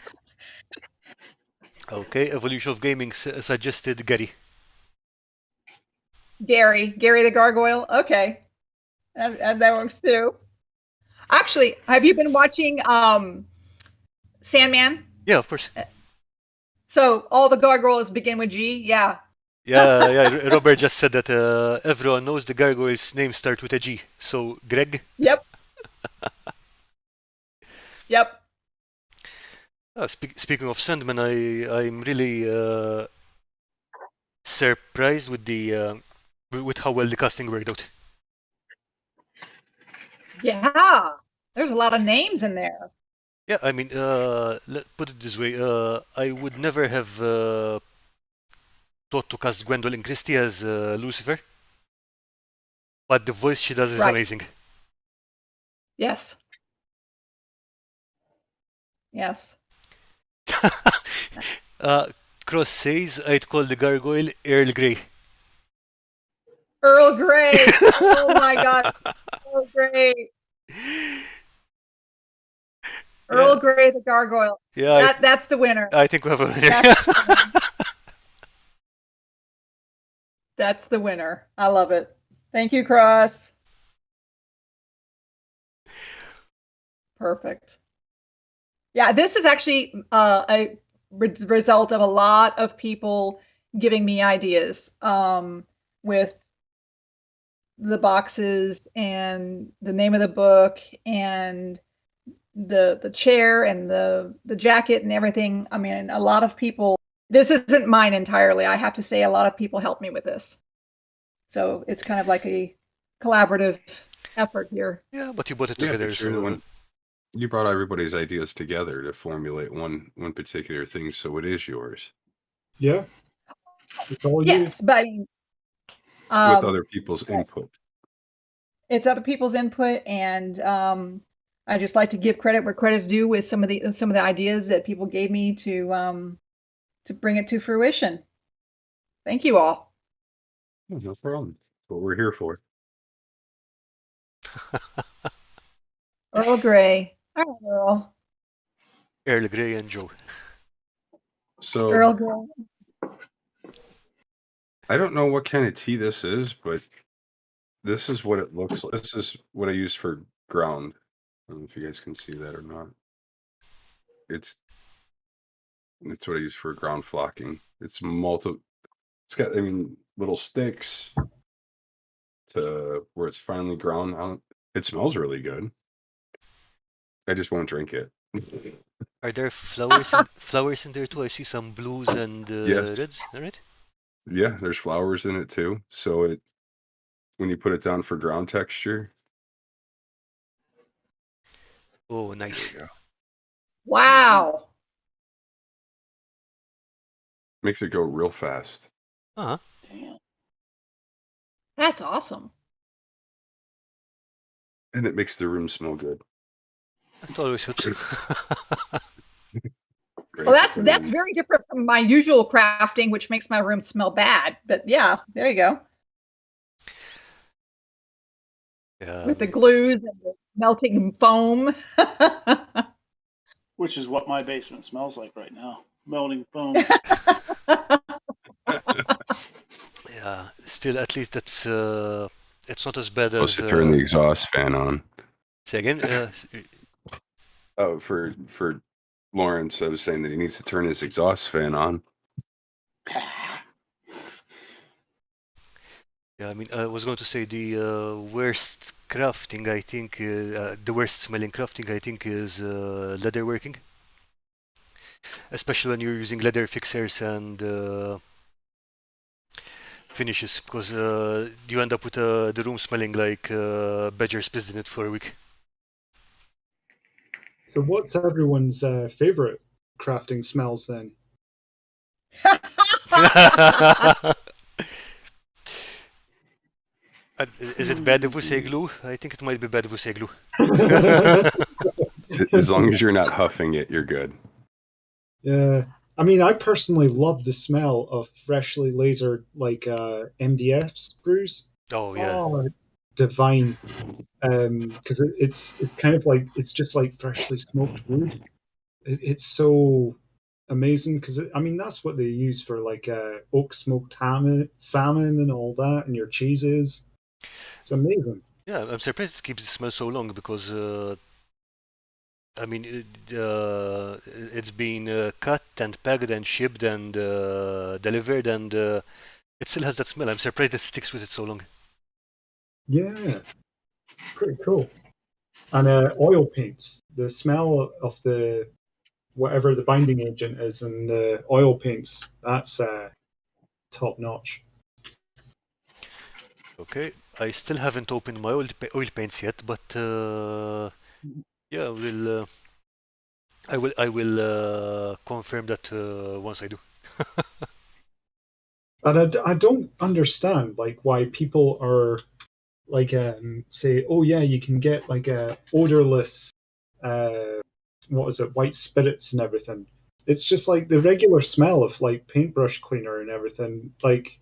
Okay, Evolution of Gaming suggested Gary. Gary the Gargoyle. Okay, and that works too. Actually, have you been watching Sandman? Yeah, of course. So all the gargoyles begin with G. Yeah. Yeah. Robert just said that everyone knows the gargoyle's name starts with a G. So Greg. Yep. Yep. Speaking of Sandman, I'm really surprised with the with how well the casting worked out. Yeah. There's a lot of names in there. Yeah, I mean, put it this way: I would never have thought to cast Gwendolyn Christie as Lucifer, but the voice she does is Right. amazing. Yes. Yes. Cross says I'd call the gargoyle Earl Grey. Earl Grey. Oh my God. Earl Grey. Earl Grey the Gargoyle. Yeah, That's the winner. I think we have a winner. That's the winner. I love it. Thank you, Cross. Perfect. Yeah, this is actually a result of a lot of people giving me ideas with the boxes and the name of the book and the chair and the jacket and everything. I mean, a lot of people. This isn't mine entirely. I have to say, a lot of people helped me with this. So it's kind of like a collaborative effort here. Yeah, but you put it Yeah, together. but you're the So one. You brought everybody's ideas together to formulate one particular thing, so it is yours Yeah. It's all you. Yes, but I mean, with other people's input. it's other people's input, and I just like to give credit where credit's due with some of the ideas that people gave me to bring it to fruition. Thank you all. Oh, no problem. That's what we're here for. Earl Grey. All right, Earl. Earl Grey and Joe. So Earl Grey. I don't know what kind of tea this is, but this is what it looks like. This is what I use for ground. I don't know if you guys can see that or not. It's what I use for ground flocking. It's got, I mean, little sticks to where it's finely ground. It smells really good. I just won't drink it. Are there flowers in there too? I see some blues and Yes. reds. All right. Yeah, there's flowers in it too. So when you put it down for ground texture. Oh, nice. There you go. Wow. Makes it go real fast. Uh-huh. Damn. That's awesome. And it makes the room smell good. That always helps. Great. Well, that's very different from my usual crafting, which makes my room smell bad. But yeah, there you go. Yeah. With the glues and the melting foam. Which is what my basement smells like right now. Melting foam. Yeah. Still, at least it's not as bad Supposed as. to turn the exhaust fan on. Say again. Oh, for Lawrence, I was saying that he needs to turn his exhaust fan on. Yeah, I mean, I was going to say the worst crafting, I think, the worst smelling crafting, I think, is leatherworking, especially when you're using leather fixers and finishes, because you end up with the room smelling like badger's pissed in it for a week. So, what's everyone's favorite crafting smells then? Is it bad if we say glue? I think it might be bad if we say glue. As long as you're not huffing it, you're good. Yeah, I mean, I personally love the smell of freshly lasered like MDF screws. Oh yeah. Oh, it's divine. Because it's kind of like it's just like freshly smoked wood. It's so amazing because I mean that's what they use for like oak smoked salmon and all that, and your cheeses. It's amazing. Yeah, I'm surprised it keeps the smell so long because I mean it's been cut and packed and shipped and delivered and it still has that smell. I'm surprised it sticks with it so long. Yeah, pretty cool. And oil paints, the smell of the whatever the binding agent is and the oil paints, that's top notch. Okay, I still haven't opened my oil paints yet, but yeah, I will confirm that once I do. And I don't understand like why people are like say, oh yeah, you can get like a odorless what is it, white spirits and everything. It's just like the regular smell of like paintbrush cleaner and everything. Like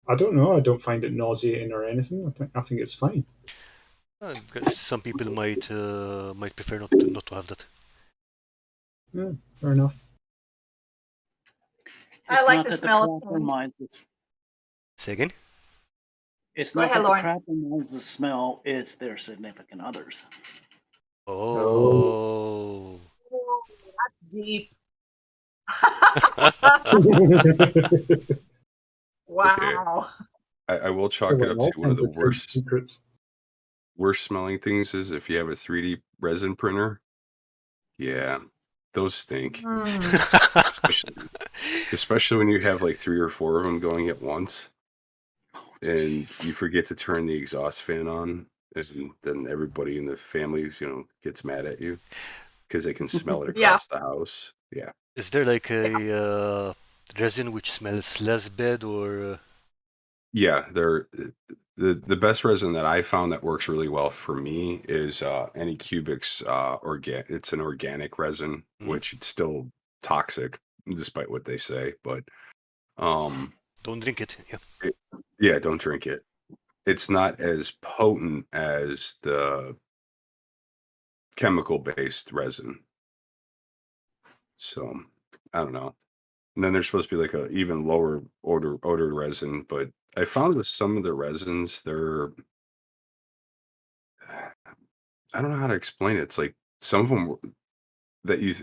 I don't know, I don't find it nauseating or anything. I think it's fine. Some people might prefer not to have that. Yeah, fair enough. I It's like not the that smell of crafter paint. minds. Say again? It's Go not ahead, that the Lawrence. crafter minds the smell. It's their significant others. Oh. Oh, that's deep. Okay, Wow. I will chalk it up all to one of kinds the of trade worst secrets. smelling things is if you have a 3D resin printer. Yeah, those stink. Mm. Especially when you have like 3 or 4 of them going at once, and you forget to turn the exhaust fan on, and then everybody in the family, gets mad at you because they can smell it Yeah. across the house. Yeah. Is there like a resin which smells less bad or? Yeah, the best resin that I found that works really well for me is Anycubic's it's an organic resin, Mhm. which it's still toxic despite what they say, but um Don't drink it. Yeah. yeah, don't drink it. It's not as potent as the chemical based resin. So I don't know. And then there's supposed to be like a even lower odor resin, but I found with some of the resins, they're I don't know how to explain it. It's like some of them that you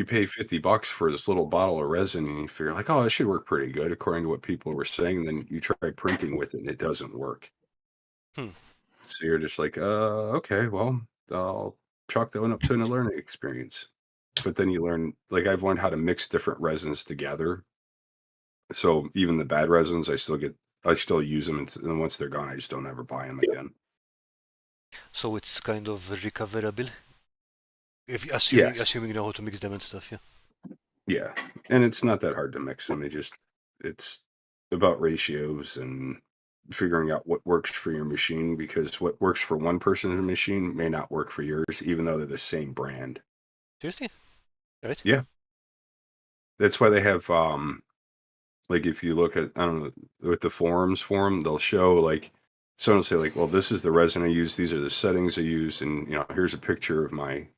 pay $50 for this little bottle of resin and you figure like, oh, it should work pretty good according to what people were saying. Then you try printing with it and it doesn't work. Hmm. So you're just like, okay, well, I'll chalk that one up to a learning experience. But then you learn, like I've learned how to mix different resins together. So even the bad resins, I still use them, and then once they're gone, I just don't ever buy them again. So it's kind of recoverable. If assuming Yes, you know how to mix them and stuff. Yeah. yeah, and it's not that hard to mix them. It's about ratios and figuring out what works for your machine because what works for one person's machine may not work for yours, even though they're the same brand. Seriously? Right? Yeah, that's why they have like if you look at I don't know with the forum, they'll show like someone will say like, well, this is the resin I use, these are the settings I use, and here's a picture of my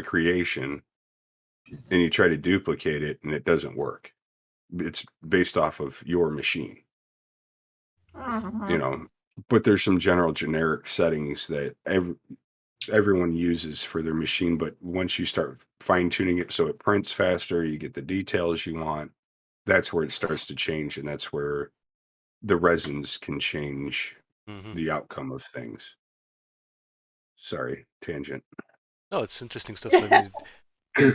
creation, and you try to duplicate it and it doesn't work. It's based off of your machine, you Mhm. know. But there's some generic settings that everyone uses for their machine. But once you start fine tuning it so it prints faster, you get the details you want. that's where it starts to change, and that's where the resins can change Hmm. the outcome of things. Sorry, tangent. No, it's interesting stuff. I mean,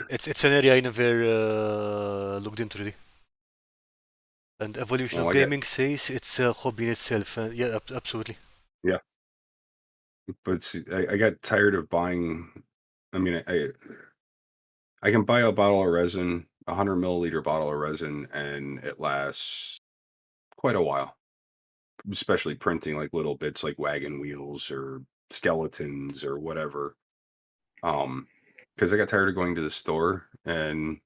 it's an area I never looked into really. And evolution Well, of I got gaming says it's a hobby in itself. Yeah, absolutely. yeah, but see, I got tired of buying. I mean, I can buy a bottle of resin, 100 milliliter bottle of resin, and it lasts quite a while. Especially printing like little bits like wagon wheels or skeletons or whatever. Because I got tired of going to the store and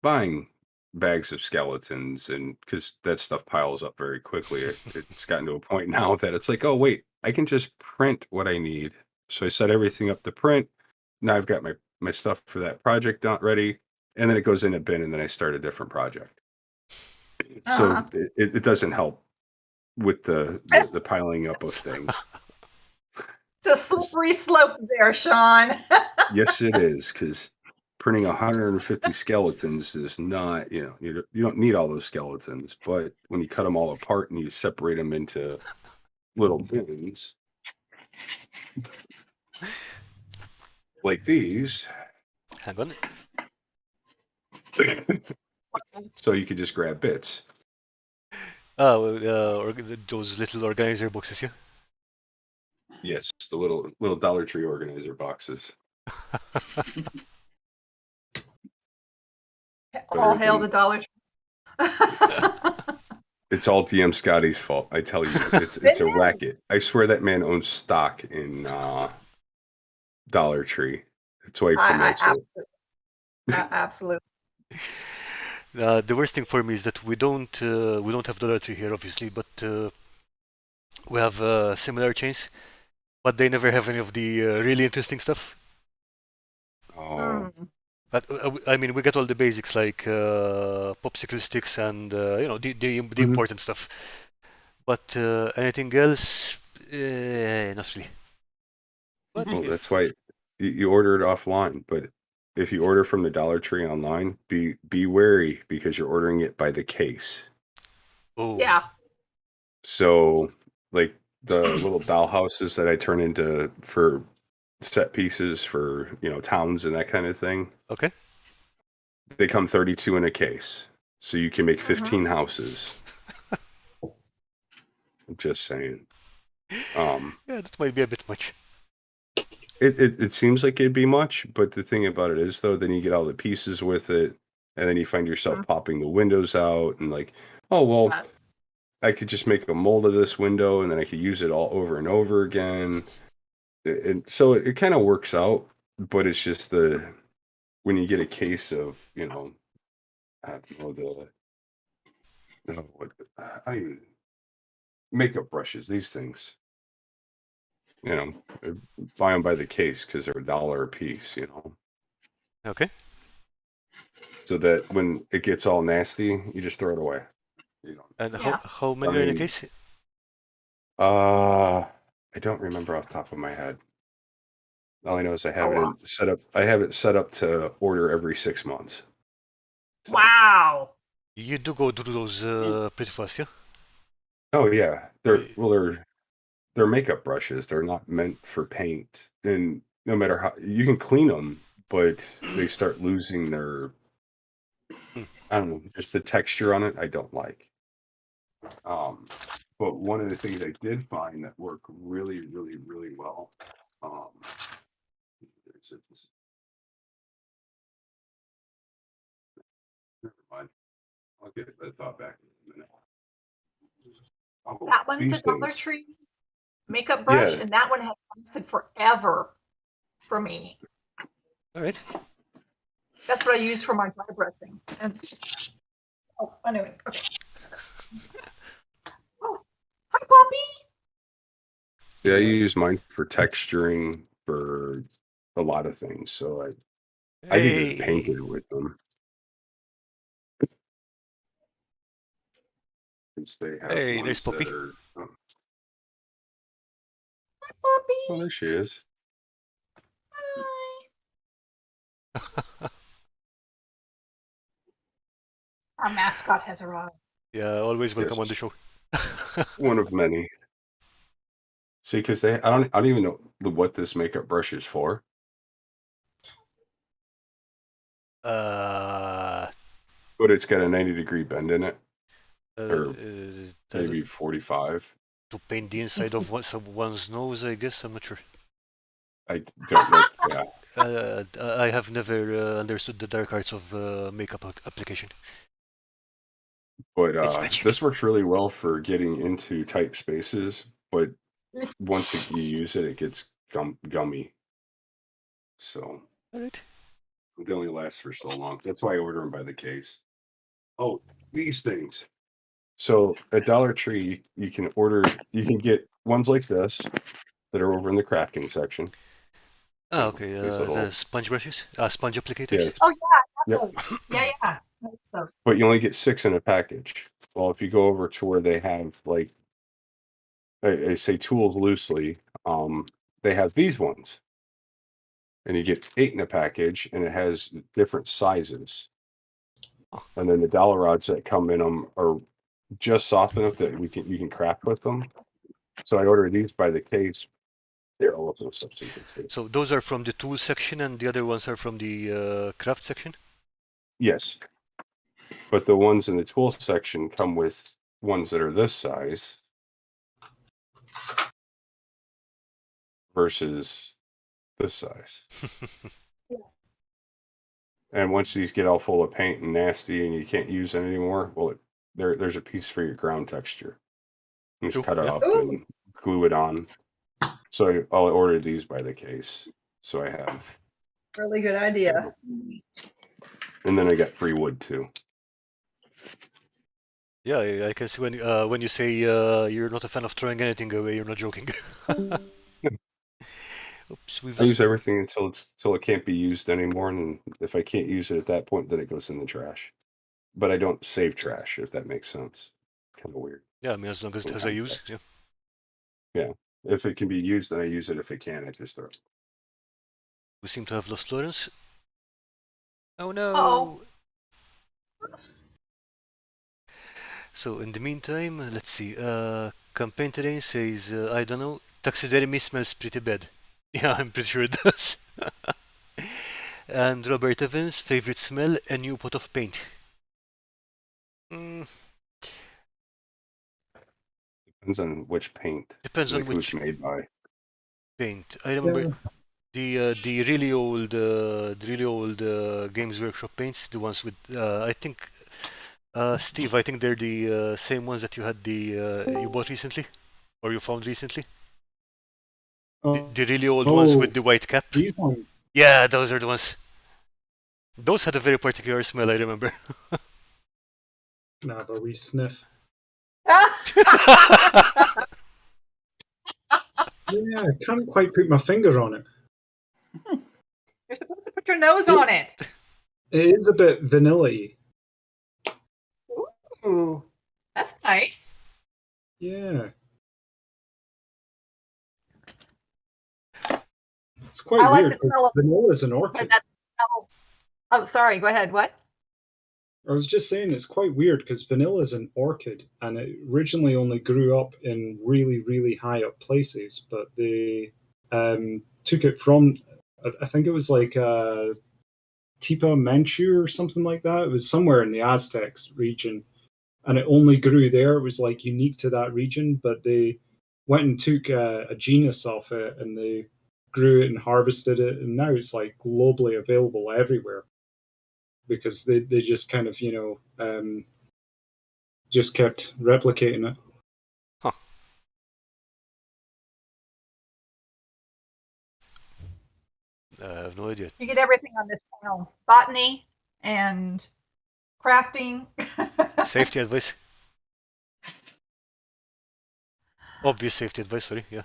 buying bags of skeletons, and because that stuff piles up very quickly, it's gotten to a point now that it's like, oh wait, I can just print what I need. So I set everything up to print. Now I've got my stuff for that project not ready, and then it goes in a bin, and then I start a different project. So Uh, it doesn't help with the piling up of things. it's a slippery slope there, Sean. Yes, it is, because printing 150 skeletons is not, you don't need all those skeletons. But when you cut them all apart and you separate them into little bins like these, Hang on. so you could just grab bits. Oh, those little organizer boxes, yeah. Yes, the little Dollar Tree organizer boxes. All Better hail the than Dollar Tree. it's all DM Scotty's fault. I tell you, it's It a is. racket. I swear that man owns stock in Dollar Tree. That's why he promotes it. Absolutely. The worst thing for me is that we don't have Dollar Tree here, obviously, but we have similar chains, but they never have any of the really interesting stuff. Oh, Mm. But I mean, we get all the basics like popsicle sticks and the Mhm. important stuff. But anything else, not really. But Well, yeah. that's why you order it offline. But if you order from the Dollar Tree online, be wary because you're ordering it by the case. Oh, Yeah. So, like the little dollhouses that I turn into for set pieces for towns and that kind of thing, okay. they come 32 in a case, so you can make Mhm. 15 houses. I'm just saying. Yeah, that might be a bit much. It seems like it'd be much, but the thing about it is, though, then you get all the pieces with it, and then you find yourself Mhm. popping the windows out, and like, oh well, Yes. I could just make a mold of this window, and then I could use it all over and over again. And so it kind of works out, but it's just when you get a case of, I don't know what I don't even makeup brushes, these things, uh, buy them by the case because they're $1 a piece, Okay. so that when it gets all nasty, you just throw it away. And Yeah. how I many are in a mean, case? I don't remember off the top of my head. All I know is I A have it lot. set up. I have it set up to order every 6 months. So, Wow. You do go through those pretty fast, yeah? oh yeah, Uh, they're makeup brushes. They're not meant for paint, and no matter how you can clean them, but they start losing their, hmm, I don't know, just the texture on it. I don't like. But one of the things I did find that worked really, really, really well. Is it this? Never mind. I'll get that thought back in a minute. Oh, That one's a these Dollar things. Tree makeup brush, Yeah. and that one has lasted forever for me. all right. That's what I use for my dry brushing. Anyway. Okay. Oh, hi, Poppy. Yeah, I use mine for texturing for a lot of things. So I've even Hey, painted with them. Since they have hey, there's ones that Poppy. are Hi, Poppy. oh, there she is. Hi. Our mascot has arrived. Yeah, always welcome Yes. on the show. One of many. See, because I don't even know what this makeup brush is for. Uh, But it's got a 90-degree bend in it, or uh, maybe 45. to paint the inside of one's nose, I guess. I'm not sure. I don't know. Yeah, I have never understood the dark arts of makeup application. but It's magic. this works really well for getting into tight spaces. But once you use it, it gets gummy. So All right. they only last for so long. That's why I order them by the case. Oh, these things. So at Dollar Tree, you can get ones like this that are over in the crafting section. Ah, okay. These little, The sponge brushes, sponge applicators. yeah, Oh yeah, Yep. yeah. So, but you only get 6 in a package. Well, if you go over to where they have like, I say tools loosely, they have these ones, and you get 8 in a package, and it has different sizes. And then the dowel rods that come in them are just soft enough that you can craft with them. So I ordered these by the case. They're all up those stuff, so you can see. So those are from the tool section, and the other ones are from the craft section. Yes, but the ones in the tool section come with ones that are this size versus this size. And once these get all full of paint and nasty and you can't use them anymore, well, there's a piece for your ground texture. You just Cool, cut it yeah. up and glue it on. So I'll order these by the case. So I have, really good idea. and then I got free wood too. Yeah, I can see when you say you're not a fan of throwing anything away, you're not joking. Oops, we've I use lost. everything until it can't be used anymore, and if I can't use it at that point, then it goes in the trash. But I don't save trash, if that makes sense. Kind of weird. Yeah, I mean, as long as it has a use. Yeah. Yeah, if it can be used, then I use it. If it can't, I just throw it. We seem to have lost Lawrence. Oh no! Uh-oh. So in the meantime, let's see. Campaign Terrain says, I don't know, taxidermy smells pretty bad. Yeah, I'm pretty sure it does. And Robert Evans, favorite smell, a new pot of paint. Depends on which paint. Depends on Like who's which made by. paint. I remember the really old Games Workshop paints, the ones with I think Steve, I think they're the same ones that you bought recently or you found recently. The really old ones with the white cap. These ones. Yeah, those are the ones. Those had a very particular smell, I remember. Nah, but we sniff. Yeah, I can't quite put my finger on it. You're supposed to put your nose on it. It is a bit vanilla-y. Ooh, that's nice. Yeah. It's quite I like weird. the smell of Vanilla's an because orchid. that's oh, sorry. Go ahead. What? I was just saying it's quite weird because vanilla is an orchid and it originally only grew up in really, really high up places, but they took it from, I think it was like Tipa Manchu or something like that. It was somewhere in the Aztecs region and it only grew there. It was like unique to that region, but they went and took a genus off it and they grew it and harvested it, and now it's like globally available everywhere. Because they just kind of, just kept replicating it. Huh. I have no idea. You get everything on this channel: botany and crafting. Safety advice. Obvious safety advice, sorry, yeah.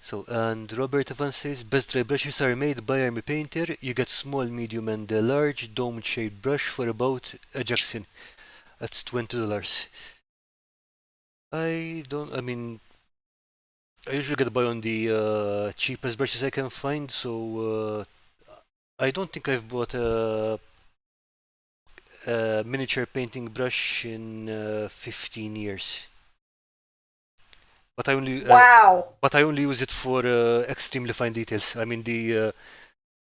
So, and Robert Evans says, best dry brushes are made by Army Painter. You get small, medium, and a large dome-shaped brush for about a Jackson. That's $20. I usually get by on the cheapest brushes I can find, so I don't think I've bought miniature painting brush in 15 years. But I only Wow. use it for extremely fine details. I mean the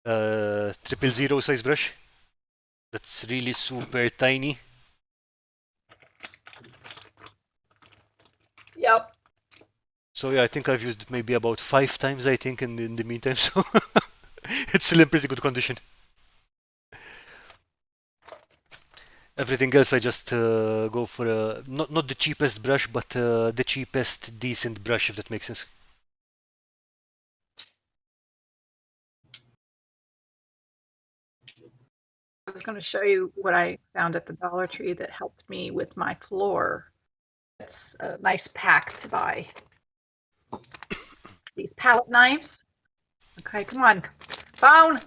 000 size brush. That's really super tiny. Yep. So yeah, I think I've used it maybe about 5 times. I think in the meantime, so it's still in pretty good condition. Everything else I just go for not the cheapest brush, but the cheapest decent brush, if that makes sense. I was going to show you what I found at the Dollar Tree that helped me with my floor. It's a nice pack to buy. These palette knives. Okay, come on, phone.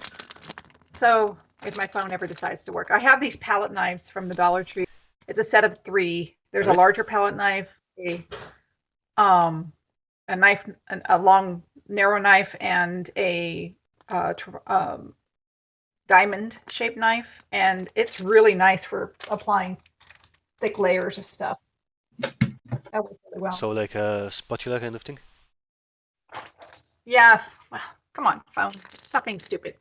So if my phone ever decides to work, I have these palette knives from the Dollar Tree. It's a set of 3. There's a larger palette knife, a knife, a long narrow knife, and a diamond shaped knife, and it's really nice for applying thick layers of stuff. That works really well. So like a spatula kind of thing. Yeah. Well, come on, phone. Stop being stupid.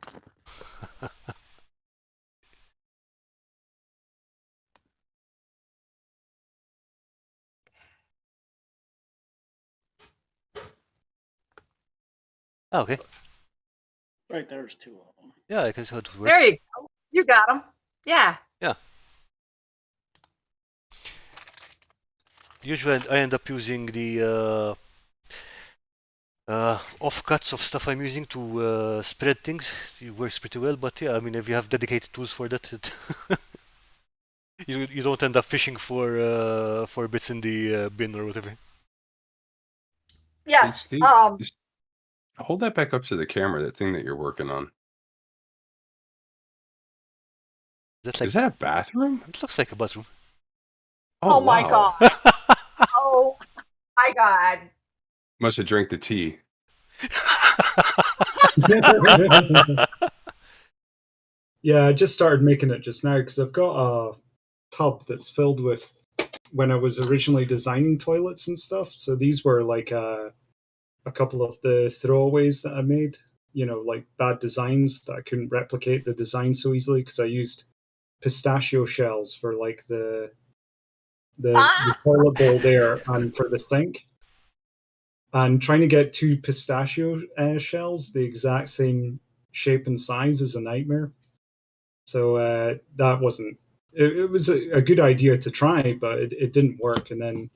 Ah, okay. Right there's 2 of them. Yeah, I can see how it works. There you go. You got them. Yeah. Usually I end up using the offcuts of stuff I'm using to spread things. It works pretty well, but yeah, I mean, if you have dedicated tools for that, you don't end up fishing for bits in the bin or whatever. Yes. Steve, hold that back up to the camera, that thing that you're working on. That's like, Is that a bathroom? it looks like a bathroom. Oh my wow. God. Oh my God. Must have drank the tea. Yeah, I just started making it just now because I've got a tub that's filled with when I was originally designing toilets and stuff. So these were like a couple of the throwaways that I made, like bad designs that I couldn't replicate the design so easily because I used pistachio shells for like the toilet bowl there and for the sink. And trying to get 2 pistachio shells the exact same shape and size is a nightmare. So that wasn't. It was a good idea to try, but it didn't work. And then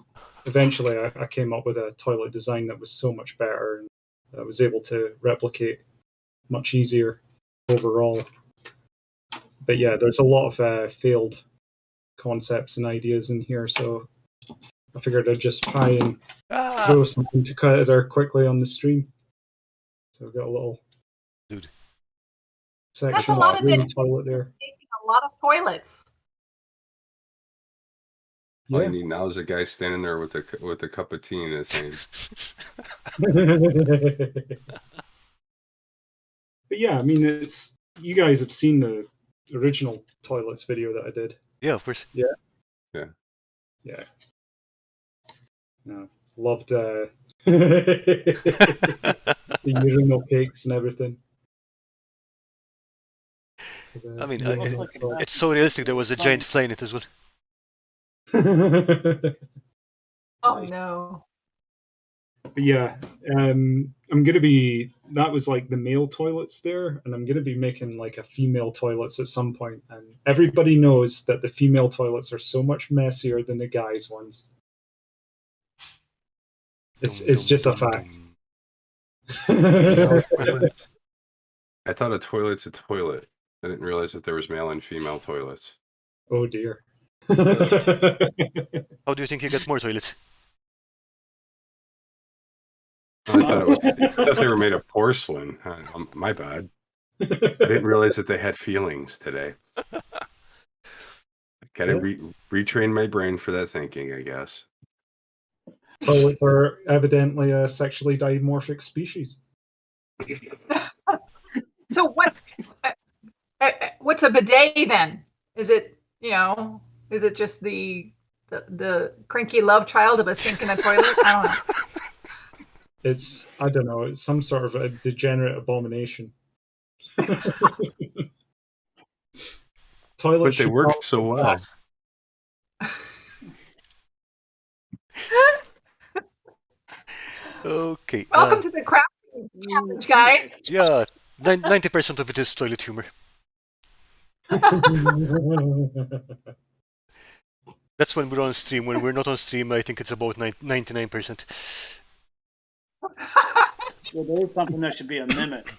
eventually I came up with a toilet design that was so much better and I was able to replicate much easier overall. But yeah, there's a lot of failed concepts and ideas in here, so I figured I'd just try and throw something together quickly on the stream. So I've got a little section That's a lot of the toilet there. A lot of toilets. All Yeah. you need now is a guy standing there with a cup of tea in his hand. But yeah, I mean, it's you guys have seen the original toilets video that I did. Yeah, of course. Yeah. Yeah. Yeah. No, loved the urinal cakes and everything. I mean, Yeah. it's so realistic. There was a giant fly in it as well. Oh no. But yeah, that was like the male toilets there, and I'm gonna be making like a female toilets at some point. And everybody knows that the female toilets are so much messier than the guys' ones. It's just a fact. I thought a toilet's a toilet. I didn't realize that there was male and female toilets. Oh dear. How do you think you get more toilets? I thought they were made of porcelain. My bad. I didn't realize that they had feelings today. Gotta retrain my brain for that thinking, I guess. Toilets are evidently a sexually dimorphic species. So what's a bidet then? Is it You know, is it just the cranky love child of a sink in a toilet? I don't know. I don't know, it's some sort of a degenerate abomination. Toilets But they should work not so be well. Okay. Welcome to the crafting challenge, guys. Yeah, 90% of it is toilet humor. That's when we're on stream. When we're not on stream, I think it's about 99%. Well, there is something that should be a mimic.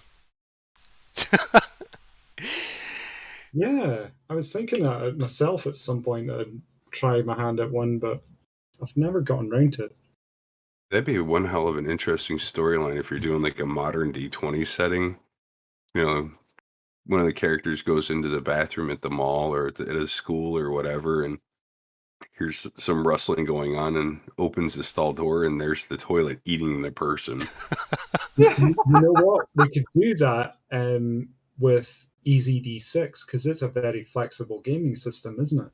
Yeah, I was thinking that myself at some point. I'd try my hand at one, but I've never gotten round to it. That'd be one hell of an interesting storyline if you're doing like a modern D20 setting. You know, one of the characters goes into the bathroom at the mall or at a school or whatever, and here's some rustling going on, and opens the stall door, and there's the toilet eating the person. You know what? We could do that with EZD6 because it's a very flexible gaming system, isn't it?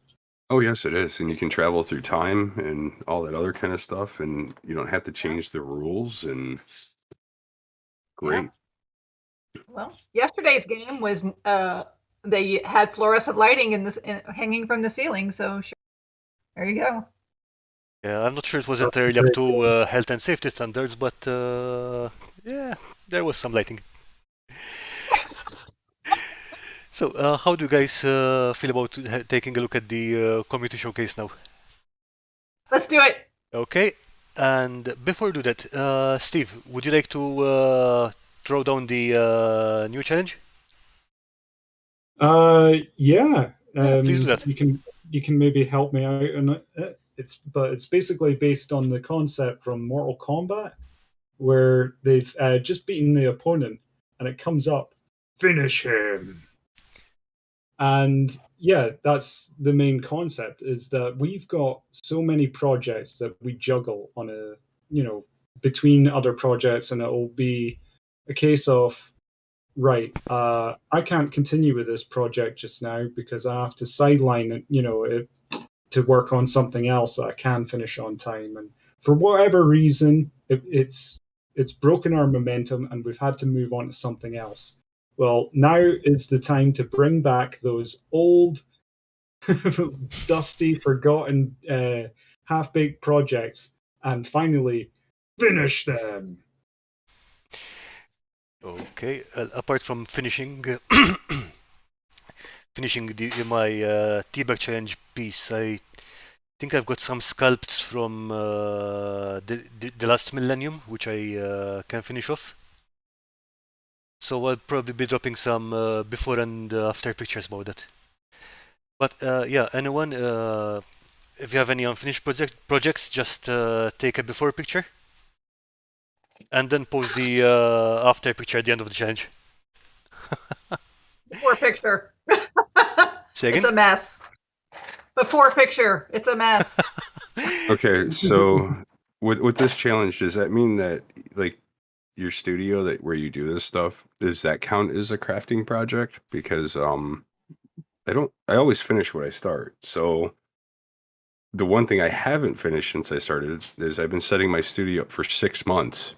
Oh, yes, it is. And you can travel through time and all that other kind of stuff, and you don't have to change the rules. And great. Well, yesterday's game was they had fluorescent lighting hanging from the ceiling, so sure. There you go. Yeah, I'm not sure it was entirely up to health and safety standards, but yeah, there was some lighting. So, how do you guys feel about taking a look at the community showcase now? Let's do it. Okay, and before we do that, Steve, would you like to throw down the new challenge? Yeah. Please do that. You can maybe help me out on it. It's basically based on the concept from Mortal Kombat, where they've just beaten the opponent, and it comes up, finish him. And yeah, that's the main concept, is that we've got so many projects that we juggle on between other projects, and it'll be a case of, right, I can't continue with this project just now because I have to sideline it, to work on something else that I can finish on time. And for whatever reason, it's broken our momentum, and we've had to move on to something else. Well, now is the time to bring back those old, dusty, forgotten, half-baked projects and finally finish them. Okay, apart from finishing my teabag challenge piece, I think I've got some sculpts from the last millennium, which I can finish off. So I'll probably be dropping some before and after pictures about that. But yeah, anyone, if you have any unfinished projects, just take a before picture and then post the after picture at the end of the challenge. Before picture. Say again? It's a mess. Before picture, it's a mess. Okay, so with this challenge, does that mean that like your studio where you do this stuff, does that count as a crafting project? Because I always finish what I start. So the one thing I haven't finished since I started is I've been setting my studio up for 6 months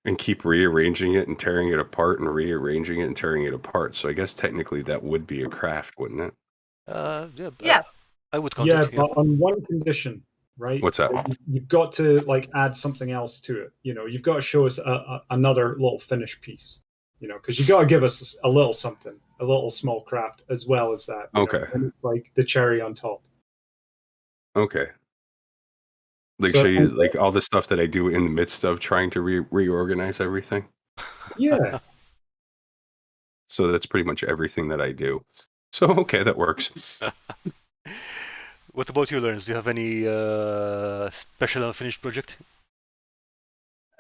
and keep rearranging it and tearing it apart and rearranging it and tearing it apart. So I guess technically that would be a craft, wouldn't it? Yeah, Yes. I would count Yeah, it. Yeah. but on one condition, right? What's that? You've got to add something else to it. You've got to show us another little finished piece. Because you got to give us a little something, a little small craft as well as that. Okay. And it's like the cherry on top. Okay. Like So- show you like all the stuff that I do in the midst of trying to reorganize everything. Yeah. So that's pretty much everything that I do. So okay, that works. What about you, Lawrence? Do you have any special unfinished project?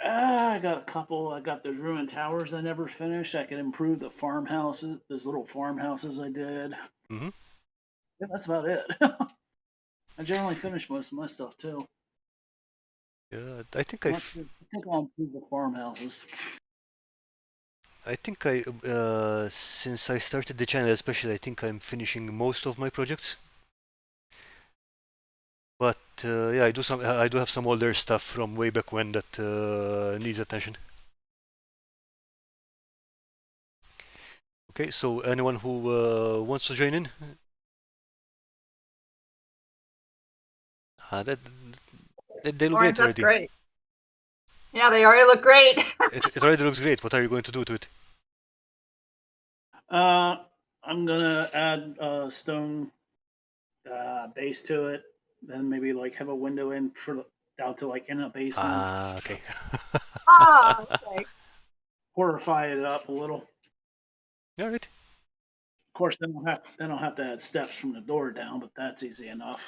I got a couple. I got those ruined towers I never finished. I could improve the farmhouses, those little farmhouses I did. Mhm. Yeah, that's about it. I generally finish most of my stuff too. Yeah, I think I think I'll improve the farmhouses. since I started the channel, especially, I think I'm finishing most of my projects. But yeah, I do have some older stuff from way back when that needs attention. Okay, so anyone who wants to join in? That they look Lawrence, great that's already. great. Yeah, they already look great. It already looks great. What are you going to do to it? I'm gonna add a stone base to it. Then maybe like have a window in for down to like in a basement. Ah, okay. Okay. Fortify it up a little. All right. Of course, then I'll have to add steps from the door down, but that's easy enough.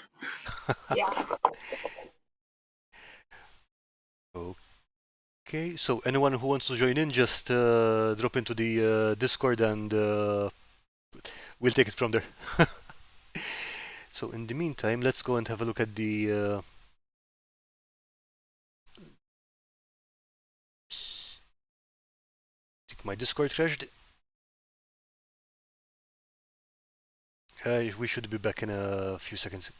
Yeah. Okay, so anyone who wants to join in, just drop into the Discord and we'll take it from there. So in the meantime, let's go and have a look at the I think my Discord crashed. We should be back in a few seconds.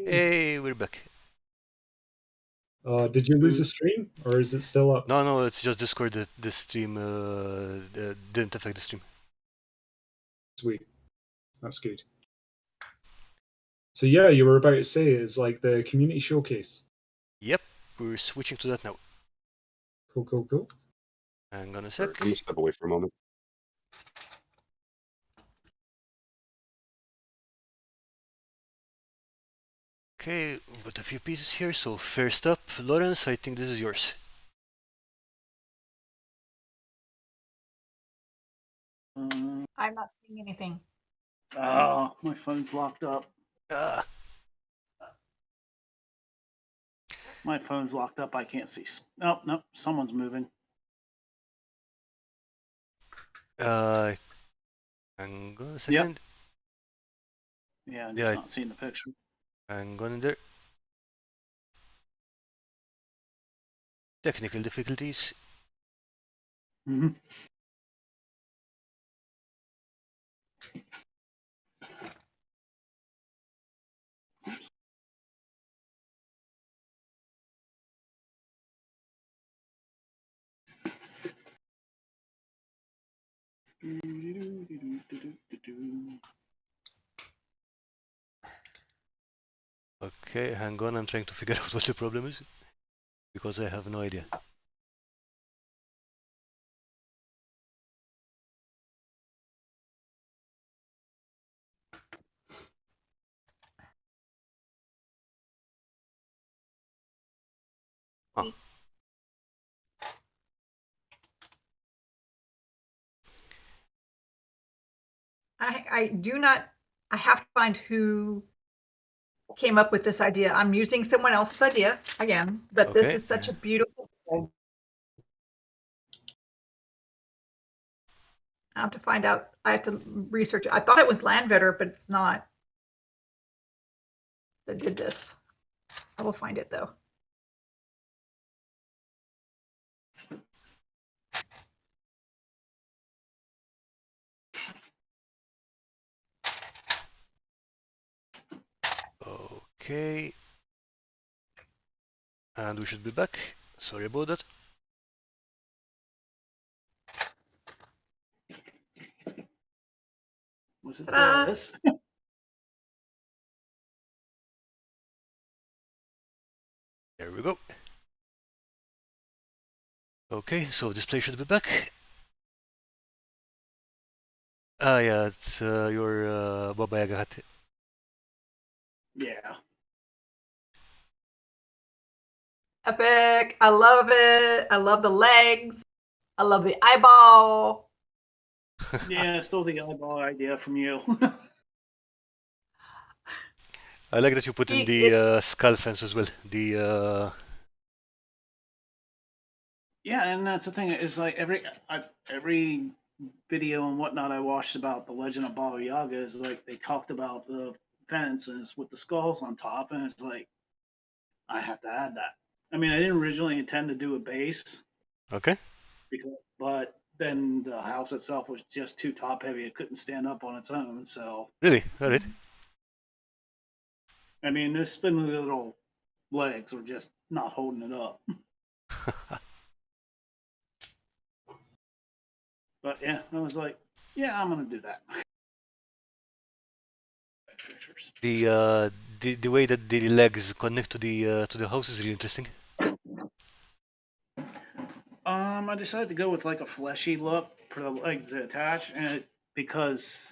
Hey, we're back. Did you lose the stream, or is it still up? No, it's just Discord that the stream didn't affect the stream. Sweet, that's good. So yeah, you were about to say it's like the community showcase. Yep, we're switching to that now. Cool. Hang on a I'm sec. gonna step away for a moment. Okay, we've got a few pieces here. So first up, Lawrence, I think this is yours. I'm not seeing anything. Oh, my phone's locked up. Ah, My phone's locked up. I can't see. Nope. Someone's moving. hang on a second. Yeah, I'm Yeah, just not seeing the picture. hang on in there. Technical difficulties. Mm-hmm. Okay, hang on. I'm trying to figure out what the problem is because I have no idea. Huh. I do not. I have to find who came up with this idea. I'm using someone else's idea again, but this Okay. is such a beautiful thing. I have to find out. I have to research it. I thought it was Landvetter, but it's not. That did this. I will find it though. Okay. And we should be back. Sorry about that. Was it Ta-da! this? There we go. Okay, so display should be back. Ah, yeah, it's your Baba Yaga hat. Yeah. Epic. I love it. I love the legs. I love the eyeball. Yeah, I stole the eyeball idea from you. I like that you put in the skull fence as well. The Yeah, and that's the thing is like every video and whatnot I watched about the Legend of Baba Yaga is like they talked about the fences with the skulls on top, and it's like I have to add that. I mean, I didn't originally intend to do a base, okay. But then the house itself was just too top heavy. It couldn't stand up on its own. So, Really? All right. I mean, the spindly little legs were just not holding it up. But yeah, I was like, yeah, I'm gonna do that. Pictures. The way that the legs connect to the house is really interesting. I decided to go with like a fleshy look for the legs to attach, and because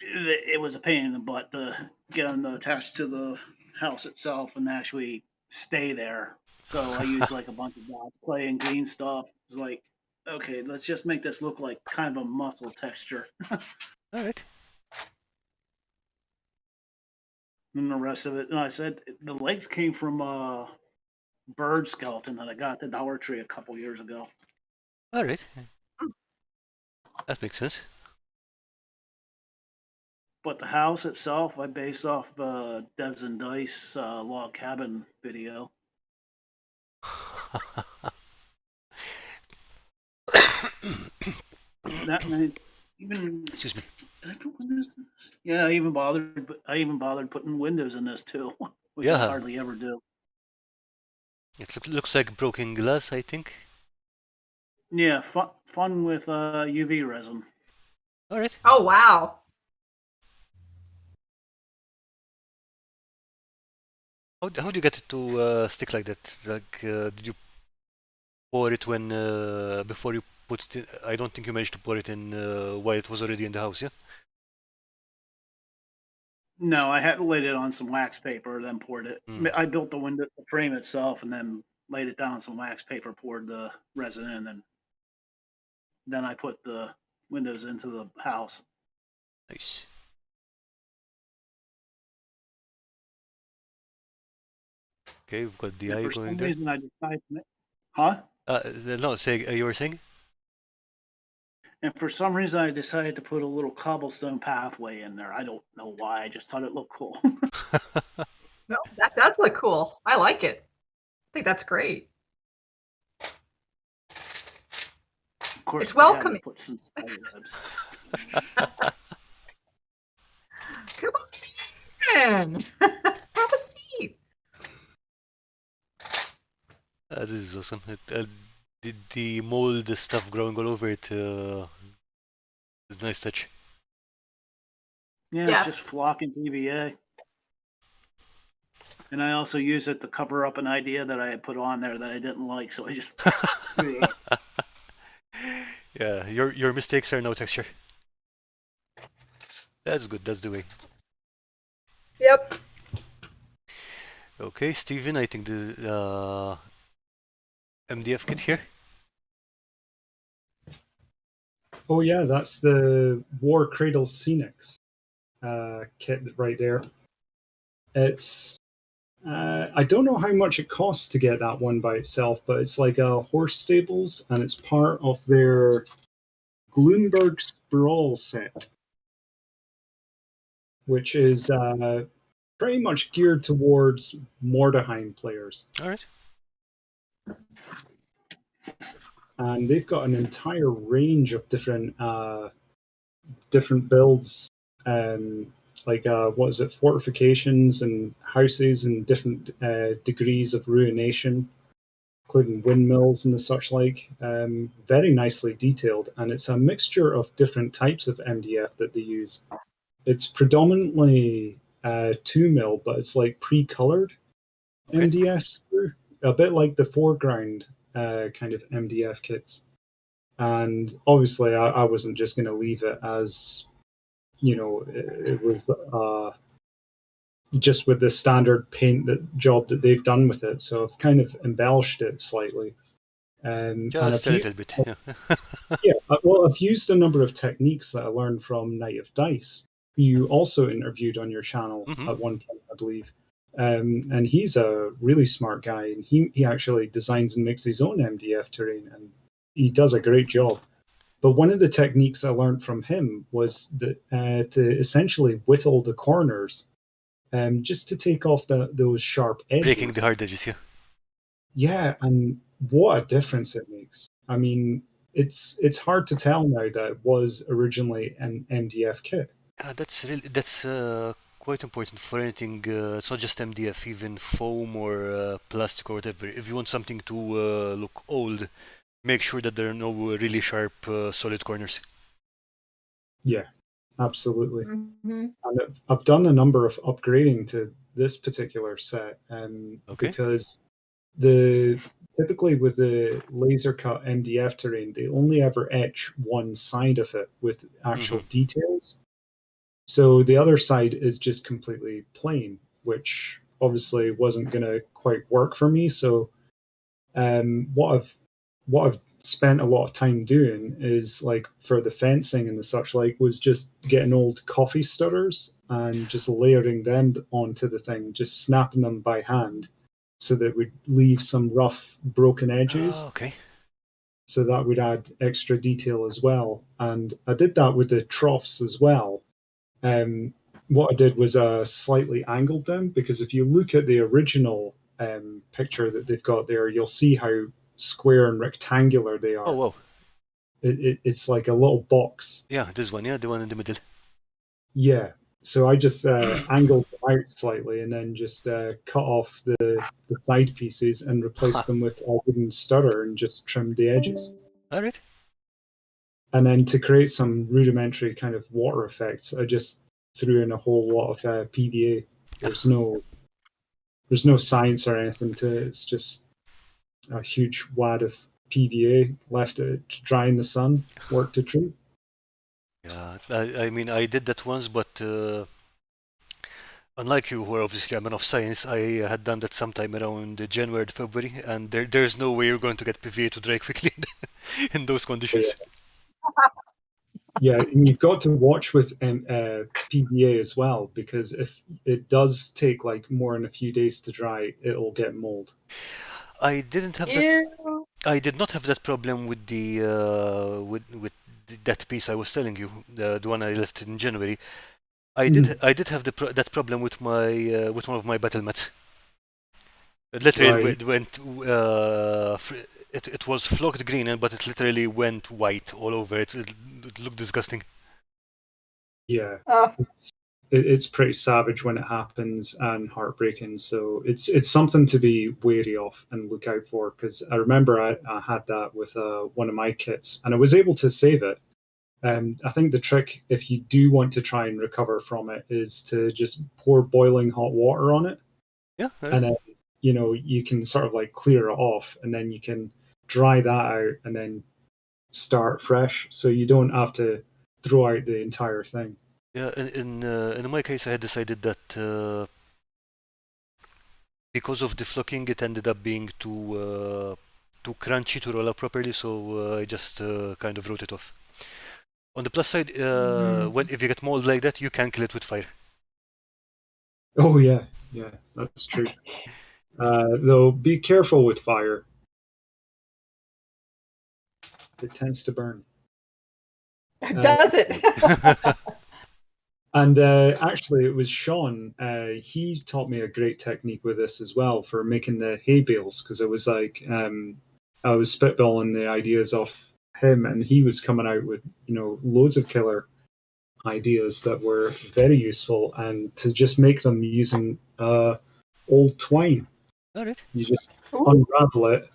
it was a pain in the butt to get them attached to the house itself and actually stay there. So I used like a bunch of dots, clay, and green stuff. It was like, okay, let's just make this look like kind of a muscle texture. All right. And the rest of it, and I said the legs came from a bird skeleton that I got at the Dollar Tree a couple years ago. All right. That makes sense. But the house itself, I based off Devs and Dice log cabin video. That and even Excuse me. did I put windows in this? Yeah, I even bothered putting windows in this too, which Yeah. I hardly ever do. It looks like broken glass, I think. Yeah, fun with UV resin. All right. Oh, wow. How do you get it to stick like that? Like, did you pour it when before you put it in? I don't think you managed to pour it in while it was already in the house, yeah? No, I had laid it on some wax paper, then poured it. I built the frame itself, and then laid it down on some wax paper, poured the resin in, and then I put the windows into the house. Nice. Okay, we've got the And eye for going some there. reason, I decided, huh? No, say you were saying? And for some reason, I decided to put a little cobblestone pathway in there. I don't know why. I just thought it looked cool. No, that does look cool. I like it. I think that's great. Of course, It's I had to welcoming. put some spider webs. Come on in. Have a seat. This is awesome. The mold stuff growing all over it is a nice touch. Yeah, Yes. it's just flock and PVA. And I also use it to cover up an idea that I had put on there that I didn't like, so I just Yeah, your mistakes are no texture. That's good. That's the way. Yep. Okay, Steven, I think the MDF kit here. Oh yeah, that's the War Cradle Scenics kit right there. It's I don't know how much it costs to get that one by itself, but it's like a horse stables, and it's part of their Gloomberg Sprawl set, which is pretty much geared towards Mordheim players. All right. And they've got an entire range of different builds, like what is it, fortifications and houses and different degrees of ruination, including windmills and the such like. Very nicely detailed, and it's a mixture of different types of MDF that they use. It's predominantly 2mm, but it's like pre-colored Okay. MDF screw, a bit like the foreground kind of MDF kits. And obviously, I wasn't just going to leave it as, you know, it was just with the standard paint job that they've done with it. So I've kind of embellished it slightly. Just a little bit. Yeah. Well, I've used a number of techniques that I learned from Knight of Dice, who you also interviewed on your channel at one point, I believe. And he's a really smart guy, and he actually designs and makes his own MDF terrain, and he does a great job. But one of the techniques I learned from him was that to essentially whittle the corners, just to take off those sharp edges. Breaking the hard edges, yeah. Yeah, and what a difference it makes. I mean, it's hard to tell now that it was originally an MDF kit. That's quite important for anything. It's not just MDF, even foam or plastic or whatever. If you want something to look old, make sure that there are no really sharp solid corners. Yeah, absolutely. Mhm. And I've done a number of upgrading to this particular set, Okay. because typically with the laser cut MDF terrain, they only ever etch one side of it with actual details. So the other side is just completely plain, which obviously wasn't going to quite work for me. So what I've spent a lot of time doing is, like, for the fencing and the such like, was just getting old coffee stirrers and just layering them onto the thing, just snapping them by hand so that would leave some rough broken edges. Okay. So that would add extra detail as well. And I did that with the troughs as well. What I did was slightly angled them, because if you look at the original picture that they've got there, you'll see how square and rectangular they Oh are. wow. It's like a little box. Yeah, this one. Yeah, the one in the middle. Yeah. So I just angled them out slightly and then just cut off the side pieces and replaced them with a wooden stirrer and just trimmed the edges. All right. And then to create some rudimentary kind of water effects, I just threw in a whole lot of PVA. There's no science or anything to it. It's just a huge wad of PVA, left it to dry in the sun, worked a treat. Yeah, I mean, I did that once, but unlike you, who are obviously a man of science, I had done that sometime around January, February, and there's no way you're going to get PVA to dry quickly in those conditions. Yeah, and you've got to watch with PVA as well, because if it does take like more than a few days to dry, it'll get mold. I didn't have that. Ew. I did not have that problem with the that piece I was telling you, the one I left in January. I did have that problem with my with one of my battle mats. Literally, Right. it went. It was flocked green, but it literally went white all over. It looked disgusting. Yeah, Oh, it's pretty savage when it happens and heartbreaking. So it's something to be wary of and look out for. Because I remember I had that with one of my kits, and I was able to save it. I think the trick, if you do want to try and recover from it, is to just pour boiling hot water on it, Yeah. and then you can sort of like clear it off, and then you can dry that out, and then start fresh, so you don't have to throw out the entire thing. Yeah. In my case, I had decided that because of the flocking, it ended up being too crunchy to roll up properly. So I just kind of wrote it off. On the plus side, when if you get mold like that, you can kill it with fire. Oh yeah, that's true. Though be careful with fire; it tends to burn. does it? And actually, it was Sean. He taught me a great technique with this as well for making the hay bales, because it was like I was spitballing the ideas off him, and he was coming out with loads of killer ideas that were very useful, and to just make them using old twine. All right. You just Ooh. unravel it,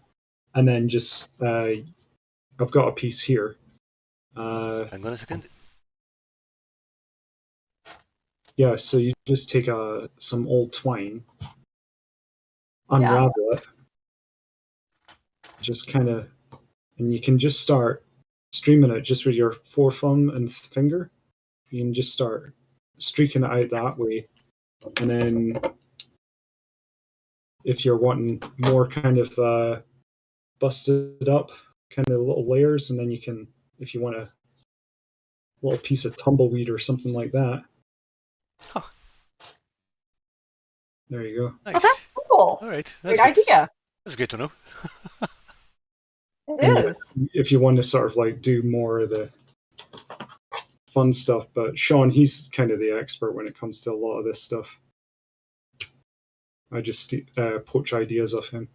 and then just I've got a piece here. Hang on a second. Yeah, so you just take some old twine, unravel it, just kind of, and you can just start streaming it just with your forethumb and finger. You can just start streaking it out that way, and then if you're wanting more kind of busted up kind of little layers, and then you can, if you want a little piece of tumbleweed or something like that. Huh. There you go. Nice. Oh, that's cool. All right. Great That's good. idea. That's great to know. It And is. if you want to sort of like do more of the fun stuff, but Sean, he's kind of the expert when it comes to a lot of this stuff. I just poach ideas off him.